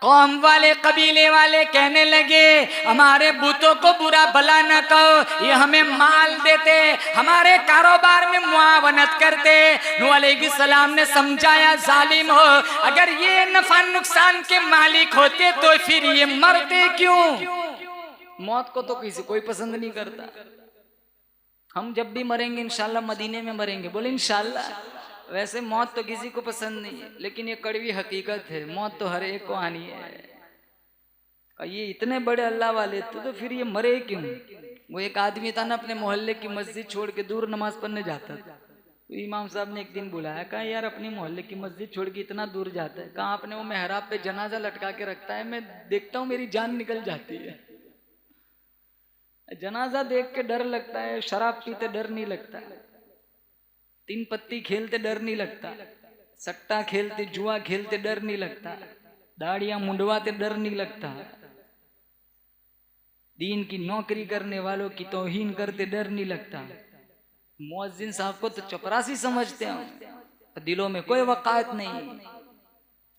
कौम वाले, कबीले वाले कहने लगे हमारे बुतों को बुरा भला न कहो, ये हमें माल देते, हमारे कारोबार में मुआवनत करते। नूह अलैहिस्सलाम ने समझाया जालिम हो, अगर ये नफा नुकसान के मालिक होते तो फिर ये मरते क्यों? मौत को तो किसी कोई पसंद नहीं करता। हम जब भी मरेंगे इंशाल्लाह मदीने में मरेंगे, बोले इंशाल्लाह। वैसे मौत तो किसी को पसंद नहीं है, लेकिन ये कड़वी हकीकत है, मौत तो हर एक को आनी है। ये इतने बड़े अल्लाह वाले तो फिर ये मरे क्यों? वो एक आदमी था ना, अपने मोहल्ले की मस्जिद छोड़ के दूर नमाज पढ़ने जाता था। तो इमाम साहब ने एक दिन बुलाया, कहा यार अपनी मोहल्ले की मस्जिद छोड़ के इतना दूर जाता है। कहा आपने वो मेहराब पे जनाजा लटका के रखता है, मैं देखता हूँ मेरी जान निकल जाती है। जनाजा देख के डर लगता है, शराब पीते डर नहीं लगता, 3 पत्ती खेलते डर नहीं लगता, सट्टा खेलते, जुआ खेलते डर नहीं लगता, दाढ़ियां मुंडवाते डर नहीं लगता, दीन की नौकरी करने वालों की तौहीन करते डर नहीं लगता। मुअज्जिन साहब को तो चपरासी समझते हैं, दिलों में कोई वक़ायत नहीं।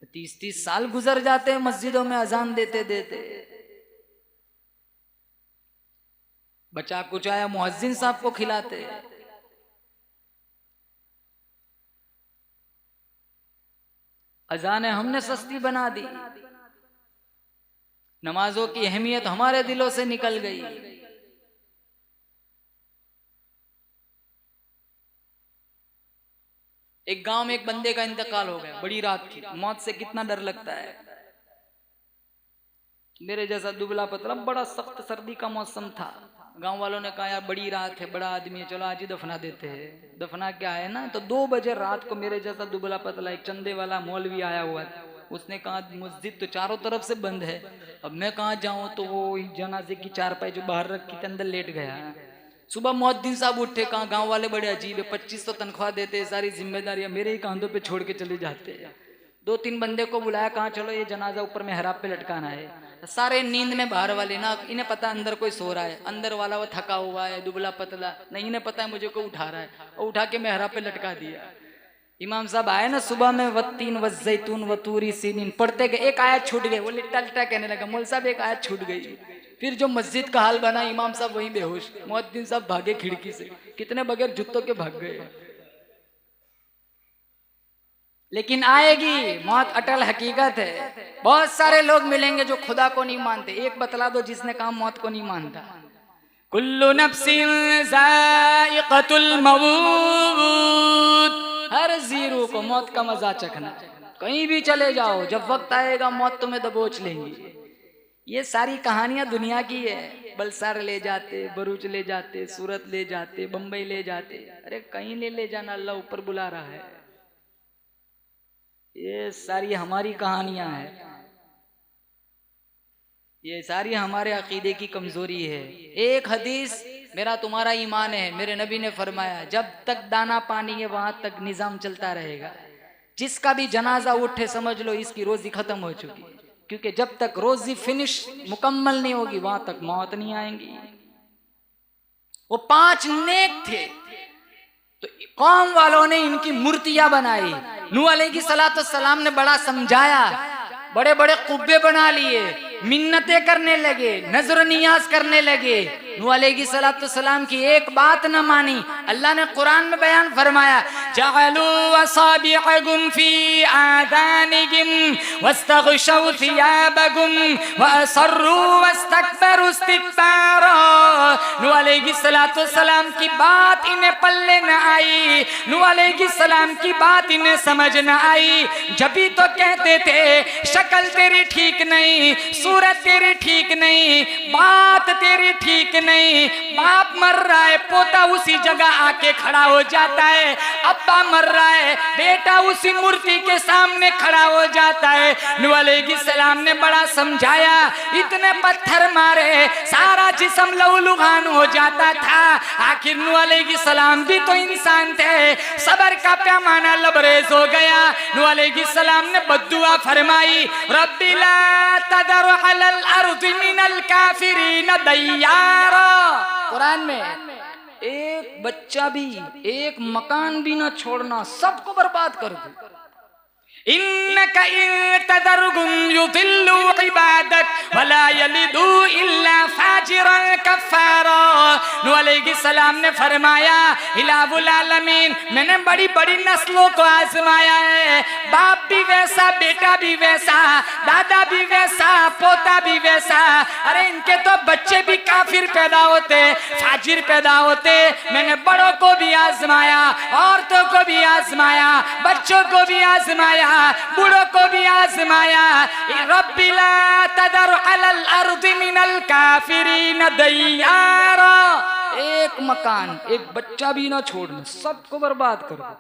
30-30 साल गुजर जाते हैं मस्जिदों में अजान देते देते। बचा कुचाया मुअज्जिन साहब को खिलाते। अजाने हमने सस्ती बना दी, नमाजों की अहमियत हमारे दिलों से निकल गई। एक गांव में एक बंदे का इंतकाल हो गया, बड़ी रात की। मौत से कितना डर लगता है। मेरे जैसा दुबला पतला, बड़ा सख्त सर्दी का मौसम था। गांव वालों ने कहा यार बड़ी रात है, बड़ा आदमी है, चलो आज ही दफना देते हैं। दफना क्या है ना, तो 2 बजे रात को मेरे जैसा दुबला पतला एक चंदे वाला मौलवी आया हुआ था। उसने कहा मस्जिद तो चारों तरफ से बंद है, अब मैं कहाँ जाऊं? तो वो जनाजे की चारपाई जो बाहर रखी थी अंदर लेट गया। सुबह मुअज्जिन साहब उठे, कहा गाँव वाले बड़े अजीब है, 2500 तनख्वाह देते, सारी जिम्मेदारियां मेरे ही कांधों पे छोड़ के चले जाते हैं। 2-3 बंदे को बुलाया, कहा चलो ये जनाजा ऊपर मेहराब पे लटकाना है। सारे नींद में, बाहर वाले ना, इन्हें पता अंदर कोई सो रहा है, अंदर वाला वो थका हुआ है, दुबला पतला, नहीं इन्हें पता है मुझे कोई उठा रहा है, और उठा के मेहराब पे लटका दिया। इमाम साहब आए ना सुबह में, वत्तीन वज़ैतून वतूरी सीनीन पढ़ते गए, एक आयत छूट गई। वो लिट्टा लिट्टा कहने लगा, मौल साहब एक आयत छूट गई। फिर जो मस्जिद का हाल बना, इमाम साहब वहीं बेहोश, मुअज्जिन साहब भागे खिड़की से, कितने बगैर जूतों के भाग गए। लेकिन आएगी मौत, अटल हकीकत है। बहुत सारे लोग मिलेंगे जो खुदा को नहीं मानते। एक बतला दो जिसने कहा मौत को नहीं मानता। कुल्लु नफ्सिन ज़ाइक़तुल मौत, हर जीरो को मौत का मजा चखना। कहीं भी चले जाओ, जब वक्त आएगा मौत तुम्हें दबोच लेंगी। ये सारी कहानियां दुनिया की है। बलसार ले जाते, भरूच ले जाते, सूरत ले जाते, बंबई ले जाते, अरे कहीं ले जाना, अल्लाह ऊपर बुला रहा है। ये सारी हमारी कहानियां हैं, ये सारी हमारे अकीदे की कमजोरी है। एक हदीस, मेरा तुम्हारा ईमान है, मेरे नबी ने फरमाया जब तक दाना पानी है वहां तक निजाम चलता रहेगा। जिसका भी जनाजा उठे समझ लो इसकी रोजी खत्म हो चुकी है, क्योंकि जब तक रोजी फिनिश मुकम्मल नहीं होगी वहां तक मौत नहीं आएंगी। वो 5 नेक थे, तो कौम वालों ने इनकी मूर्तियां बनाई। नूह अलैहिस्सलाम ने बड़ा समझाया, बड़े बड़े कुब्बे बना लिए, मिन्नतें करने लगे, नजर नियाज करने लगे। नूह अलैहिस्सलाम की एक बात न मानी। अल्लाह ने कुरान में बयान फरमाया, जअलू असाबिअहुम फी आदानिहिम वस्तगशौ थियाबहुम वअसर्रू वस्तकबरू इस्तिकबारा। नूह अलैहिस्सलाम की बात इन्हें पल्ले न आई, नूह अलैहिस्सलाम की बात इन्हें समझ न आई। जब भी तो कहते थे शक्ल तेरी ठीक नहीं, सूरत तेरी ठीक नहीं, बात तेरी ठीक नहीं। बाप मर रहा है, पोता उसी जगह आके खड़ा हो जाता है। अब्बा मर रहा है, बेटा उसी मूर्ति के सामने खड़ा हो जाता है। नूह अलैहिस्सलाम ने बड़ा समझाया, इतने पत्थर मारे, सारा जिस्म लहूलुहान हो जाता था। आखिर नूह अलैहिस्सलाम भी तो इंसान थे, सबर का पैमाना लबरेज हो गया। नूह अलैहिस्सलाम ने बद्दुआ फरमाई, रब्बी ला तदर अलल अर्दि मिनल काफिरीन दय्यारा। कुरान में एक बच्चा भी, एक मकान भी ना छोड़ना, सबको बर्बाद कर दो। इन्नका इन तदरहुम युदिल्लु इबादक वला यलिदू इल्ला फाजिरन कफ्फारा। नूह अलैहिस्सलाम ने फरमाया, इलाहुल आलमीन, मैंने बड़ी बड़ी नस्लों को आजमाया है, बाप भी वैसा, बेटा भी वैसा, दादा भी वैसा, पोता भी वैसा। अरे इनके तो बच्चे भी काफिर पैदा होते, फाजिर पैदा होते। मैंने बड़ों को भी आजमाया, औरतों को भी आजमाया, बच्चों को भी आजमाया, बूढ़ों को भी आजमाया। रब्बी ला तदर अलल अर्दि मिनल काफिरीन दय्यारा। एक मकान, एक बच्चा भी ना छोड़ना, सबको बर्बाद कर दो।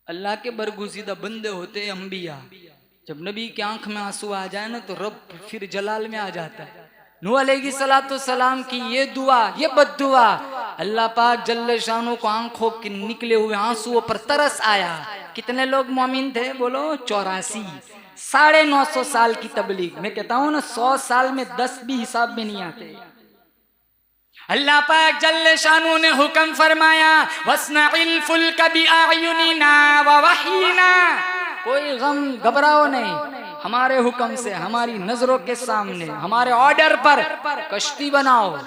अल्लाह के बरगुज़ीदा बंदे होते अंबिया। जब नबी की आंख में आंसू आ जाए ना तो रब फिर जलाल में आ जाता है। नूह अलैहिस्सलाम की ये दुआ, ये बद्दुआ, अल्लाह पाक जल्ले शानो को आंखों के निकले हुए आंसुओं पर तरस आया। कितने लोग मोमिन थे बोलो? 84। 950 साल की तबलीग। मैं कहता हूँ ना, 100 साल में 10 भी हिसाब में नहीं आते। अल्लाह पाक जल्ले शानो ने हुक्म फरमाया, वस्नइल फुल्क बिअयुनिना व वहीना। कोई गम घबराओ नहीं, हमारे हुक्म से, हमारी नजरों के सामने, हमारे ऑर्डर पर कश्ती बनाओ।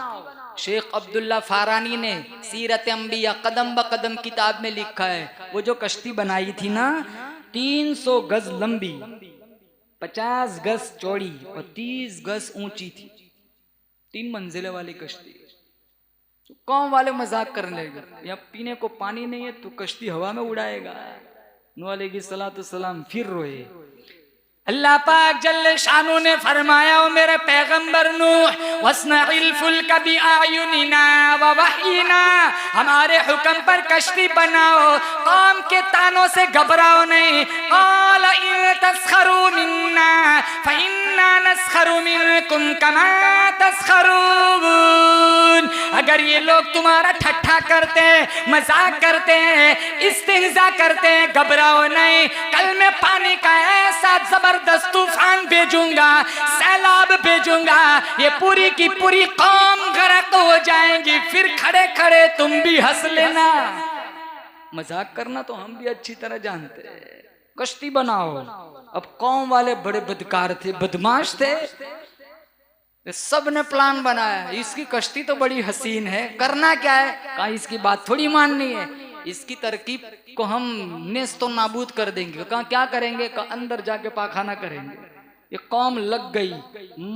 शेख अब्दुल्ला फारानी ने सीरत अंबिया कदम ब कदम किताब में लिखा है, वो जो कश्ती बनाई थी ना, 300 गज लंबी, 50 गज चौड़ी और 30 गज ऊंची थी। 3 मंजिले वाली कश्ती। तो कौम वाले मजाक करने लगे, या पीने को पानी नहीं है तो कश्ती हवा में उड़ाएगा। नूह अलैहिस्सलाम फिर रोए। अल्लाह पाक जल्ले शानो ने फरमाया, ओ मेरे पैगंबर नूह, वस्नइल फुल्क बिअयुनिना व वहीना, हमारे हुक्म पर कश्ती बनाओ, कौम के तानों से घबराओ नहीं। क़ाल इन तस्खरू मिन्ना फइन्ना नस्खरू मिनकुम कमा तस्खरून। अगर ये लोग तुम्हारा ठट्ठा करते हैं, मजाक करते हैं, इस्तिहज़ा करते हैं, घबराओ नहीं। कल मैं पानी का ऐसा जबरदस्त तूफान भेजूंगा, सैलाब भेजूंगा, ये पूरी की पूरी कौम गर्क हो जाएंगी, फिर खड़े खड़े तुम भी हंस लेना। मजाक करना तो हम भी अच्छी तरह जानते हैं। कश्ती बनाओ। अब कौम वाले बड़े बदकार थे, बदमाश थे, सब ने प्लान बनाया, इसकी कश्ती तो बड़ी हसीन है, करना क्या है? कहा इसकी बात थोड़ी माननी है, इसकी तरकीब को हम नेस्तो नाबूद कर देंगे। कहा क्या करेंगे? कहा अंदर जाके पाखाना करेंगे। ये कौम लग गई,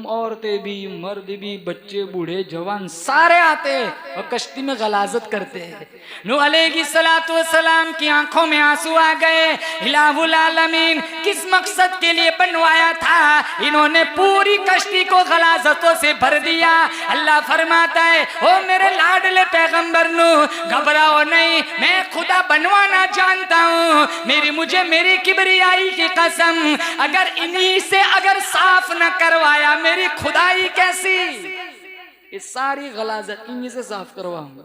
औरतें भी, मर्द भी, बच्चे, बूढ़े, जवान सारे आते और कश्ती में गलाजत करते हैं। नूह अलैहिस्सलाम की आंखों में आंसू आ गए। इलाहुल आलमीन किस मकसद के लिए बनवाया था, इन्होंने पूरी कश्ती को गलाजतों से भर दिया। अल्लाह फरमाता है, ओ मेरे लाडले पैगंबर नूह, घबराओ नहीं, मैं खुदा बनवाना जानता हूँ। मेरी किबरियाई की कसम, अगर इन्हीं से अगर साफ न करवाया मेरी खुदाई कैसी? ये सारी गलाजत इन्हीं से साफ करवाऊंगा।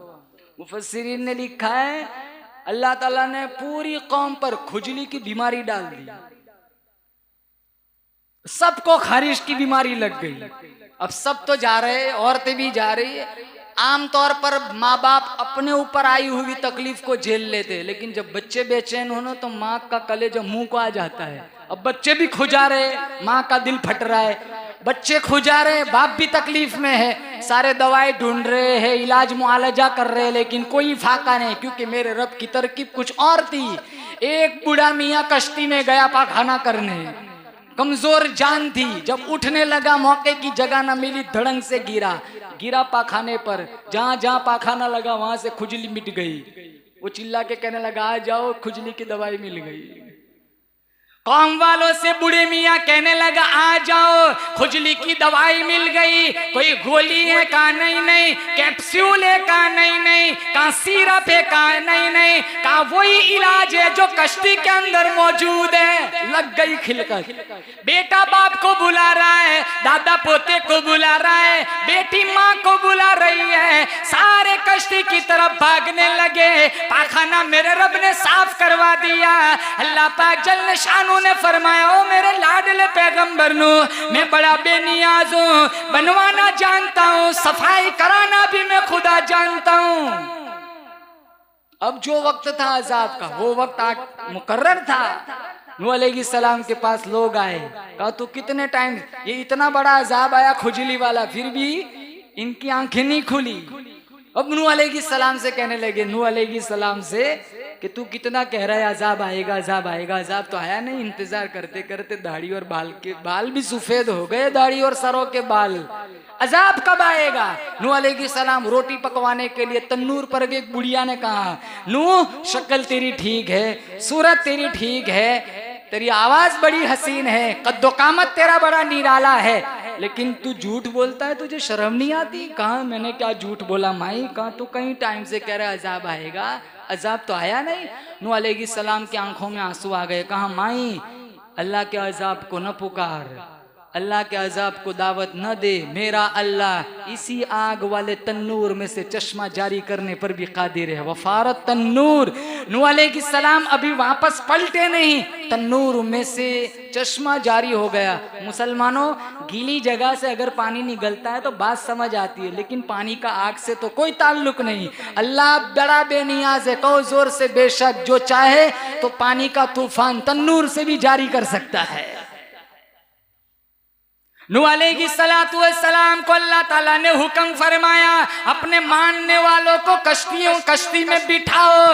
मुफस्सिरीन ने लिखा है, अल्लाह ताला ने पूरी कौम पर खुजली की बीमारी डाल दी, सबको खारिश की बीमारी लग गई। अब सब तो जा रहे, औरतें भी जा रही है। आमतौर पर माँ बाप अपने ऊपर आई हुई तकलीफ को झेल लेते, लेकिन जब बच्चे बेचैन होना तो माँ का कलेजा मुंह को आ जाता है। अब बच्चे भी खुजा रहे, माँ का दिल फट रहा है। बच्चे खुजा रहे, बाप भी तकलीफ में है, सारे दवाई ढूंढ रहे हैं, इलाज मुआलजा कर रहे हैं, लेकिन कोई फाका नहीं, क्योंकि मेरे रब की तरकीब कुछ और थी। एक बूढ़ा मियाँ कश्ती में गया पाखाना करने, कमजोर जान थी, जब उठने लगा मौके की जगह न मिली, धड़ंग से गिरा पाखाने पर, जहां जहां पाखाना लगा वहां से खुजली मिट गई। वो चिल्ला के कहने लगा आ जाओ, खुजली की दवाई मिल गई। कौम वालों से बूढ़े मियाँ कहने लगा आ जाओ, खुजली की दवाई मिल गई। कोई गोली है कहा नहीं, कैप्सूल है कहा नहीं, कहा सिरप है कहा नहीं, कहा वही इलाज है जो कश्ती के अंदर मौजूद है। लग गई खिलकर। बेटा बाप को बुला रहा है, दादा पोते को बुला रहा है, बेटी माँ को बुला रही है, सारे कश्ती की तरफ भागने लगे। पाखाना मेरे रब ने साफ करवा दिया। अल्लाह पाक जल्ल शान ने फरमाया ओ मेरे लाडले पैगंबर नु, मैं बड़ा बेनियाज हूँ, बनवाना जानता हूँ, सफाई कराना भी मैं खुदा जानता हूँ। अब जो वक्त था अजाब का, वो वक्त मुकर्रर था। नूह अलैहिस्सलाम के पास लोग आए, कहा तू कितने टाइम, ये इतना बड़ा अजाब आया खुजली वाला, फिर भी इनकी आंखें नहीं खुली। अब नूह अलैहिस्सलाम से कहने लगे, नूह अलैहिस्सलाम से कि तू कितना कह रहा है अजाब आएगा अजाब आएगा, अजाब तो आया नहीं। इंतजार करते करते दाढ़ी और बाल भी सफेद हो गए, दाढ़ी और सरों के बाल। अजाब कब आएगा? नूह अलैहिस्सलाम रोटी पकवाने के लिए तन्नूर पर एक बुढ़िया ने कहा, नूह शक्ल तेरी ठीक है, सूरत तेरी ठीक है, तेरी आवाज बड़ी हसीन है, कद्दो कामत तेरा बड़ा निराला है, लेकिन तू झूठ बोलता है, तुझे शर्म नहीं आती? कहा मैंने क्या झूठ बोला माई? कहा तू कहीं टाइम से कह रहा है अजाब आएगा, अजाब तो आया नहीं। नूह अलैहिस्सलाम की आंखों में आंसू आ गए। कहा माई अल्लाह के अजाब को न पुकार, अल्लाह के अजाब को दावत न दे, मेरा अल्लाह इसी आग वाले तन्नूर में से चश्मा जारी करने पर भी कादिर है। वफारत तन्नूर। नूह अलैहिस्सलाम अभी वापस पलटे नहीं, तन्नूर में से चश्मा जारी हो गया। मुसलमानों, गीली जगह से अगर पानी निकलता है तो बात समझ आती है, लेकिन पानी का आग से तो कोई ताल्लुक नहीं। अल्लाह बड़ा बेनियाज है, कहो जोर से बेशक, जो चाहे तो पानी का तूफान तन्नूर से भी जारी कर सकता है। नूह अलैहिस्सलाम को अल्लाह ताला ने हुक्म फरमाया, अपने मानने वालों को कश्ती में बिठाओ।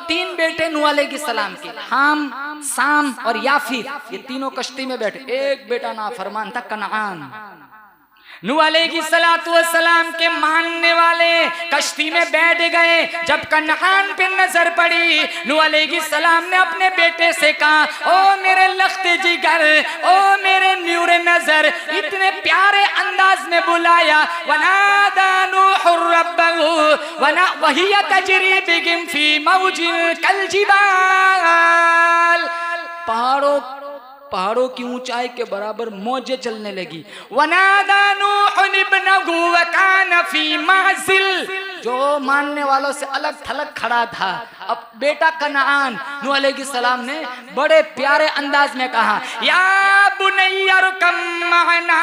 3 बेटे नूह अलैहिस्सलाम के, हाम, साम और याफीर, ये तीनों कश्ती में बैठे। एक बेटा नाफरमान था, कनान। नूह अलैहिस्सलाम के मानने वाले कश्ती में बैठ गए। जब कनान पे नजर पड़ी, नूह अलैहिस्सलाम ने अपने बेटे से कहा, ओ मेरे लख्ते जिगर, ओ मेरे न्यूरे नजर, इतने प्यारे अंदाज में बुलाया। वनादा नूहुर रब्बहु वना वहिय तजरी बिहिम फी मौजिन कल जिबाल। पहाड़ों की ऊंचाई के बराबर मौजें चलने लगी। वनादा नूह इब्नहु व कान फी माजिल, जो मानने वालों से अलग थलग खड़ा था। अब बेटा कनान, नूह अलैहिस्सलाम ने बड़े प्यारे अंदाज में कहा, या बुनैया रुकम माना,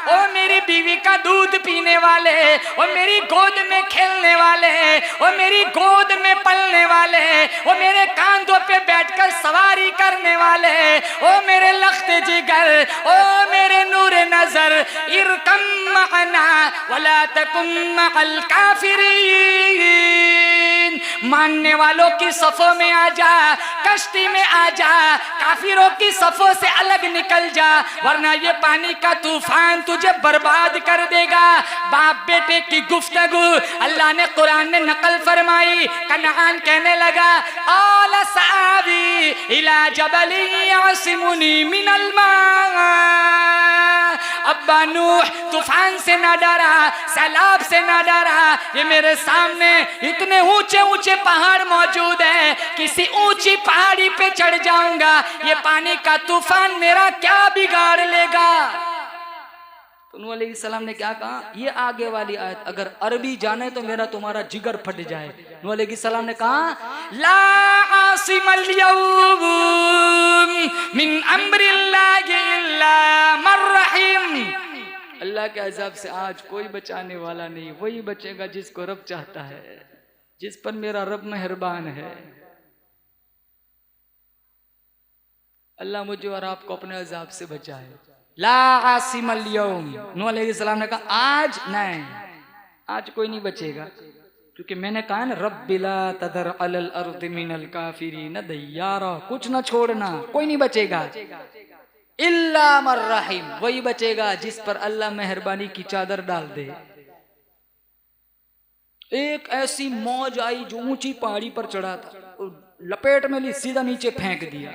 ओ मेरी बीवी का दूध पीने वाले, ओ मेरी गोद में खेलने वाले, ओ मेरी गोद में पलने वाले, ओ मेरे कांधों पे बैठकर सवारी करने वाले, ओ मेरे लख्ते जिगर, ओ मेरे नूरे नजर, इरकम माना वला तकुम मअल काफिरीन। मानने वालों की सफों में आ जा, कश्ती में आ जा, काफिरों की सफों से अलग निकल जा, वरना ये पानी का तूफान तुझे बर्बाद कर देगा। बाप बेटे की गुफ्तगू अल्लाह ने कुरान में नकल फरमाई। कनान कहने लगा, आला सावी इला जबली यासिमुनी मिनल मा। अब्बा नूह तूफान से ना डरा, सैलाब से ना डरा, ये मेरे सामने इतने ऊंचे ऊंचे पहाड़ मौजूद है, किसी ऊंची पहाड़ी पे चढ़ जाऊंगा, ये पानी का तूफान मेरा क्या बिगाड़ लेगा। तो नूह अलैहिस्सलाम ने क्या कहा, ये आगे वाली आयत अगर अरबी जाने तो मेरा तुम्हारा जिगर फट जाए। नूह अलैहिस्सलाम ने कहा, ला आसिमल यौम मिन अम्रिल्लाहि इल्ला मन रहीम। अल्लाह के अज़ाब से आज कोई बचाने वाला नहीं, वही बचेगा जिसको रब चाहता है, जिस पर मेरा रब मेहरबान है। अल्लाह मुझे और आपको अपने अज़ाब से बचाए। ला आसिमल यौम, नूह अलैहिस्सलाम ने कहा आज नहीं, आज कोई नहीं बचेगा, क्योंकि मैंने कहा ना रब्बि ला तदर अलल अर्द मिनल काफिरीन दय्यारा, कुछ ना छोड़ना, कोई नहीं बचेगा, इल्ला मर रहीम, वही बचेगा जिस पर अल्लाह मेहरबानी की चादर डाल दे। एक ऐसी मौज आई जो ऊंची पहाड़ी पर चढ़ा था, लपेट में ली, सीधा नीचे फेंक दिया।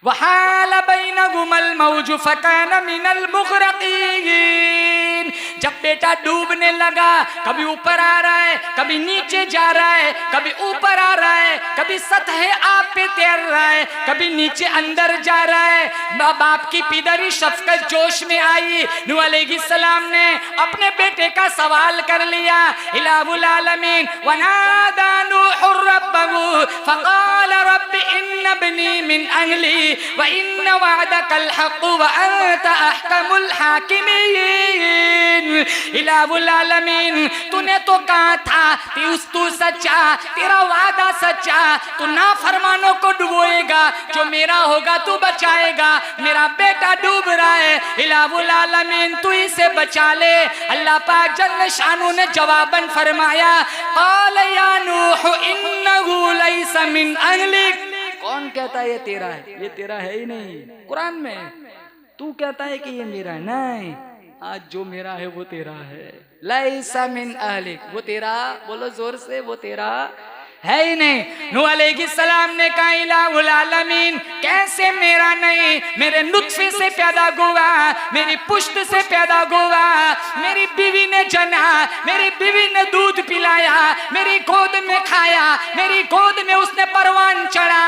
वहाल बैनहुमल मौज फकान मिनल मुग़रक़ीन, जब बेटा डूबने लगा, कभी ऊपर आ रहा है, कभी नीचे जा रहा है, कभी ऊपर आ रहा है, कभी सतह आप पे तैर रहा है, कभी नीचे अंदर जा रहा है। बाप की पिदरी शफकत जोश में आई, नूह अलैहिस्सलाम ने अपने बेटे का सवाल कर लिया। इलाहुल आलमीन वनादा नूहुर रब्बहु फक़ाल रब्बि इन्न इब्नी मिन अहली व इन्न वअदकल हक़्क़ु व अंत अहकमुल हाकिमीन। इलाहुल आलमीन, तूने तो कहा था तू सच्चा, तेरा वादा सच्चा, तू नाफरमानों को डुबोएगा, जो मेरा होगा तू बचाएगा, मेरा बेटा डूब रहा है, इलाहुल आलमीन तू इसे बचा ले। अल्लाह पाक जल्ल शानु ने जवाबन फरमाया, क़ाल या नूह इन्नहु लैसा मिन अहलिक। कौन कहता है ये तेरा है? ये तेरा है ही नहीं, कुरान में। तू कहता है कि ये मेरा है, नहीं, आज जो मेरा है वो तेरा है। लैसा मिन अहलिक, वो तेरा, बोलो जोर से, वो तेरा है ही नहीं। नूह अलैहिस्सलाम ने कहा इलाहुल आलमीन कैसे मेरा नहीं, मेरे नुत्फे से पैदा हुआ, मेरी पुष्ट से पैदा हुआ, मेरी बीवी ने जना, मेरी बीवी ने दूध पिलाया, मेरी गोद में खाया, मेरी गोद में उसने परवान चढ़ा,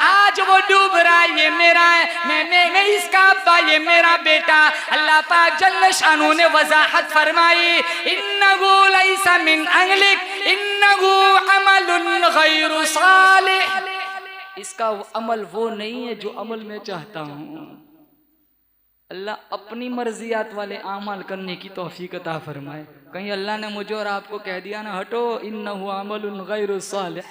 आज वो डूब रहा है, ये मेरा है, मैं इसका अब्बा, ये मेरा बेटा। अल्लाह पाक जल्ल शानु ने वजाहत फरमाई, इन्नहु लैसा मिन अहलिक इन्नहु अमलुन गैरु सालिह, इसका अमल वो नहीं है जो अमल मैं चाहता हूँ। अल्लाह अपनी मर्जियात वाले अमल करने की तौफीक अता फरमाए। कहीं अल्लाह ने मुझे और आपको कह दिया ना, हटो इन्नहु अमलुन गैरु सालिह,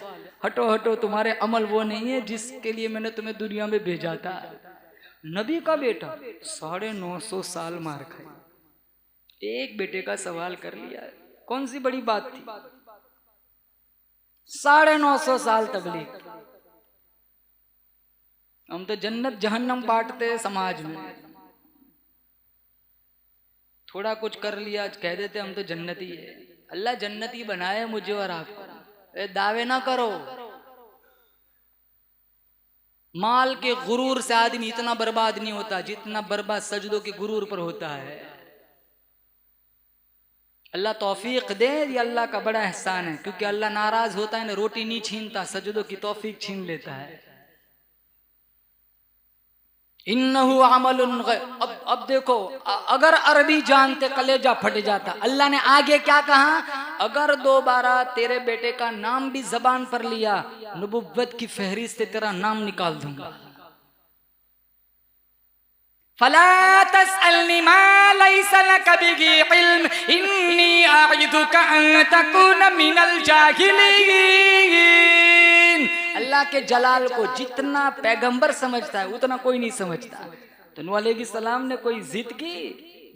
हटो हटो, तुम्हारे अमल वो नहीं है जिसके लिए मैंने तुम्हें दुनिया में भेजा था। नबी का बेटा 950 साल मार खाई, एक बेटे का सवाल कर लिया, कौन सी बड़ी बात थी? 950 साल तबलीग। हम तो जन्नत जहन्नम बांटते समाज में, थोड़ा कुछ कर लिया कह देते हम तो जन्नती है। अल्लाह जन्नती बनाए मुझे और आपको, दावे ना करो। माल के गुरूर से आदमी इतना बर्बाद नहीं होता जितना बर्बाद सजदों के गुरूर पर होता है। अल्लाह तौफीक दे, ये अल्लाह का बड़ा एहसान है, क्योंकि अल्लाह नाराज होता है ना, रोटी नहीं छीनता, सजदों की तौफीक छीन लेता है। इन्नहु अमलुन अब देखो, अगर अरबी जानते कलेजा फट जाता। अल्लाह ने आगे क्या कहा, अगर दोबारा तेरे बेटे का नाम भी जबान पर लिया, नबुव्वत की फहरिस्त से तेरा नाम निकाल दूंगा। फला तसअलनी मा लैसा लक बिही इल्म इन्नी अईदुका अन तकून मिनल जाहिलीन। अल्लाह के जलाल को जितना पैगंबर समझता है उतना कोई नहीं समझता। तो नूह अलैहिस्सलाम ने कोई जिद की,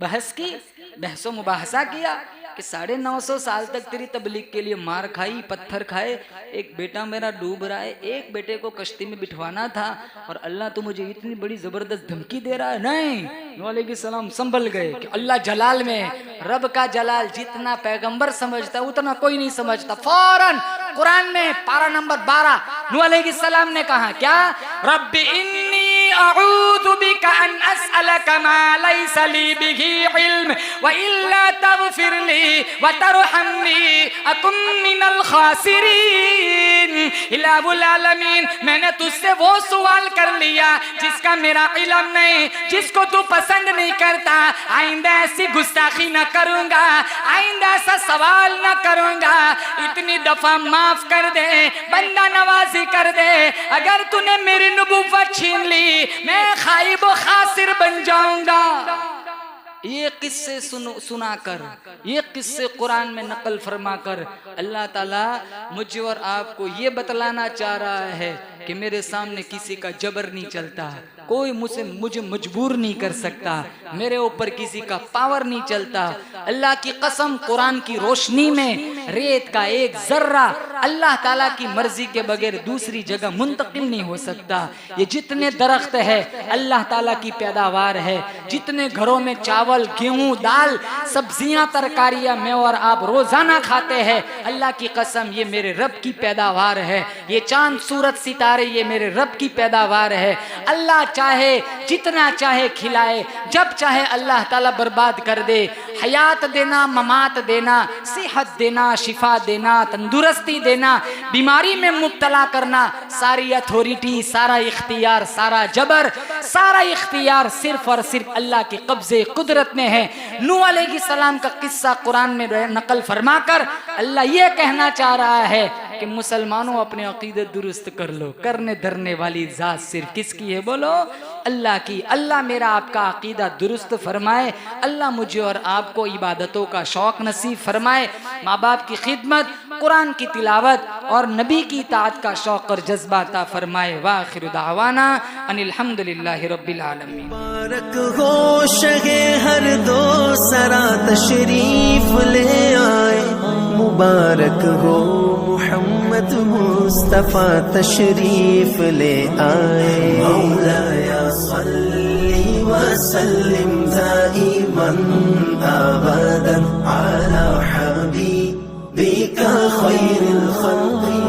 बहस की, बहसो मुबाहसा किया कि 950 साल तक तेरी तबलीग के लिए मार खाई, पत्थर खाए, एक बेटा मेरा डूब रहा है, एक बेटे को कश्ती में बिठवाना था और अल्लाह तो मुझे इतनी बड़ी जबरदस्त धमकी दे रहा है। नहीं, नूह अलैहिस्सलाम संभल गए कि अल्लाह जलाल में, रब का जलाल जितना पैगंबर समझता है उतना कोई नहीं समझता। फौरन कुरान में पारा नंबर 12 नूह अलैहिस्सलाम ने कहा क्या, रब्बि इन्नी अऊज़ु बिका अन अस्अलका मा लैसा ली बिही इल्म व इल्ला तग़फिर ली व तरहमनी अकुम मिनल खासिरीन। इलाहुल आलमीन, मैंने तुझसे वो सवाल कर लिया जिसका मेरा इल्म नहीं, जिसको तू पसंद नहीं करता। आइंदा ऐसी गुस्ताखी न करूंगा, आइंदा ऐसा सवाल न करूंगा। इतनी दफा माफ कर दे, बंदा नवाजी कर दे। अगर तूने मेरी नबुव्वत छीन ली, मैं खाइब व खासिर बन जाऊंगा। ये किस्से सुनाकर, ये किस्से कुरान में नकल फरमा कर अल्लाह ताला मुझे और आपको ये बतलाना चाह रहा है कि मेरे सामने किसी का जबर नहीं चलता, कोई मुझे मजबूर नहीं कर सकता, मेरे ऊपर किसी का पावर नहीं चलता। अल्लाह की कसम, कुरान की रोशनी में रेत का एक जर्रा अल्लाह ताला की मर्जी के बगैर दूसरी जगह मुंतकिल नहीं हो सकता। ये जितने दरख्त है अल्लाह ताला की पैदावार है, जितने घरों में चावल, गेहूं, दाल, सब्जियां, तरकारियां मैं और आप रोजाना खाते हैं, अल्लाह की कसम ये मेरे रब की पैदावार है। ये चांद, सूरज, सितारे ये मेरे रब की पैदावार है। अल्लाह चाहे जितना चाहे खिलाए, जब चाहे अल्लाह ताला बर्बाद कर दे। हयात देना, ममात देना, सेहत देना, शिफा देना, तंदुरुस्ती देना, बीमारी में मुब्तला करना, सारी अथॉरिटी, सारा इख्तियार, सारा जबर, सारा इख्तियार सिर्फ और सिर्फ अल्लाह के कब्जे कुदरत में है। नूह अलैहिस्सलाम का किस्सा कुरान में नकल फरमाकर अल्लाह ये कहना चाह रहा है कि मुसलमानों अपने अकीदत दुरुस्त कर लो। करने धरने वाली जात सिर्फ किसकी है बोलो? अल्लाह की। अल्लाह मेरा आपका अकीदा दुरुस्त फरमाए। अल्लाह मुझे और आपको इबादतों का शौक नसीब फरमाए। माँ बाप की खिदमत, कुरान की तिलावत और नबी की इताअत का शौक और जज्बा अता फरमाए। वाखिर दावाना अनिल हम्दुलिल्लाहि रब्बिल आलमीन। मुबारक हो शगे हर दो सरा तशरीफ ले आए, मुबारक हो मोहम्मद मुस्तफा तशरीफ ले आए। मौलाया सल्ली व सल्लिम दाइमन अबदन अला हबीबिका खैरिल खल्क़ि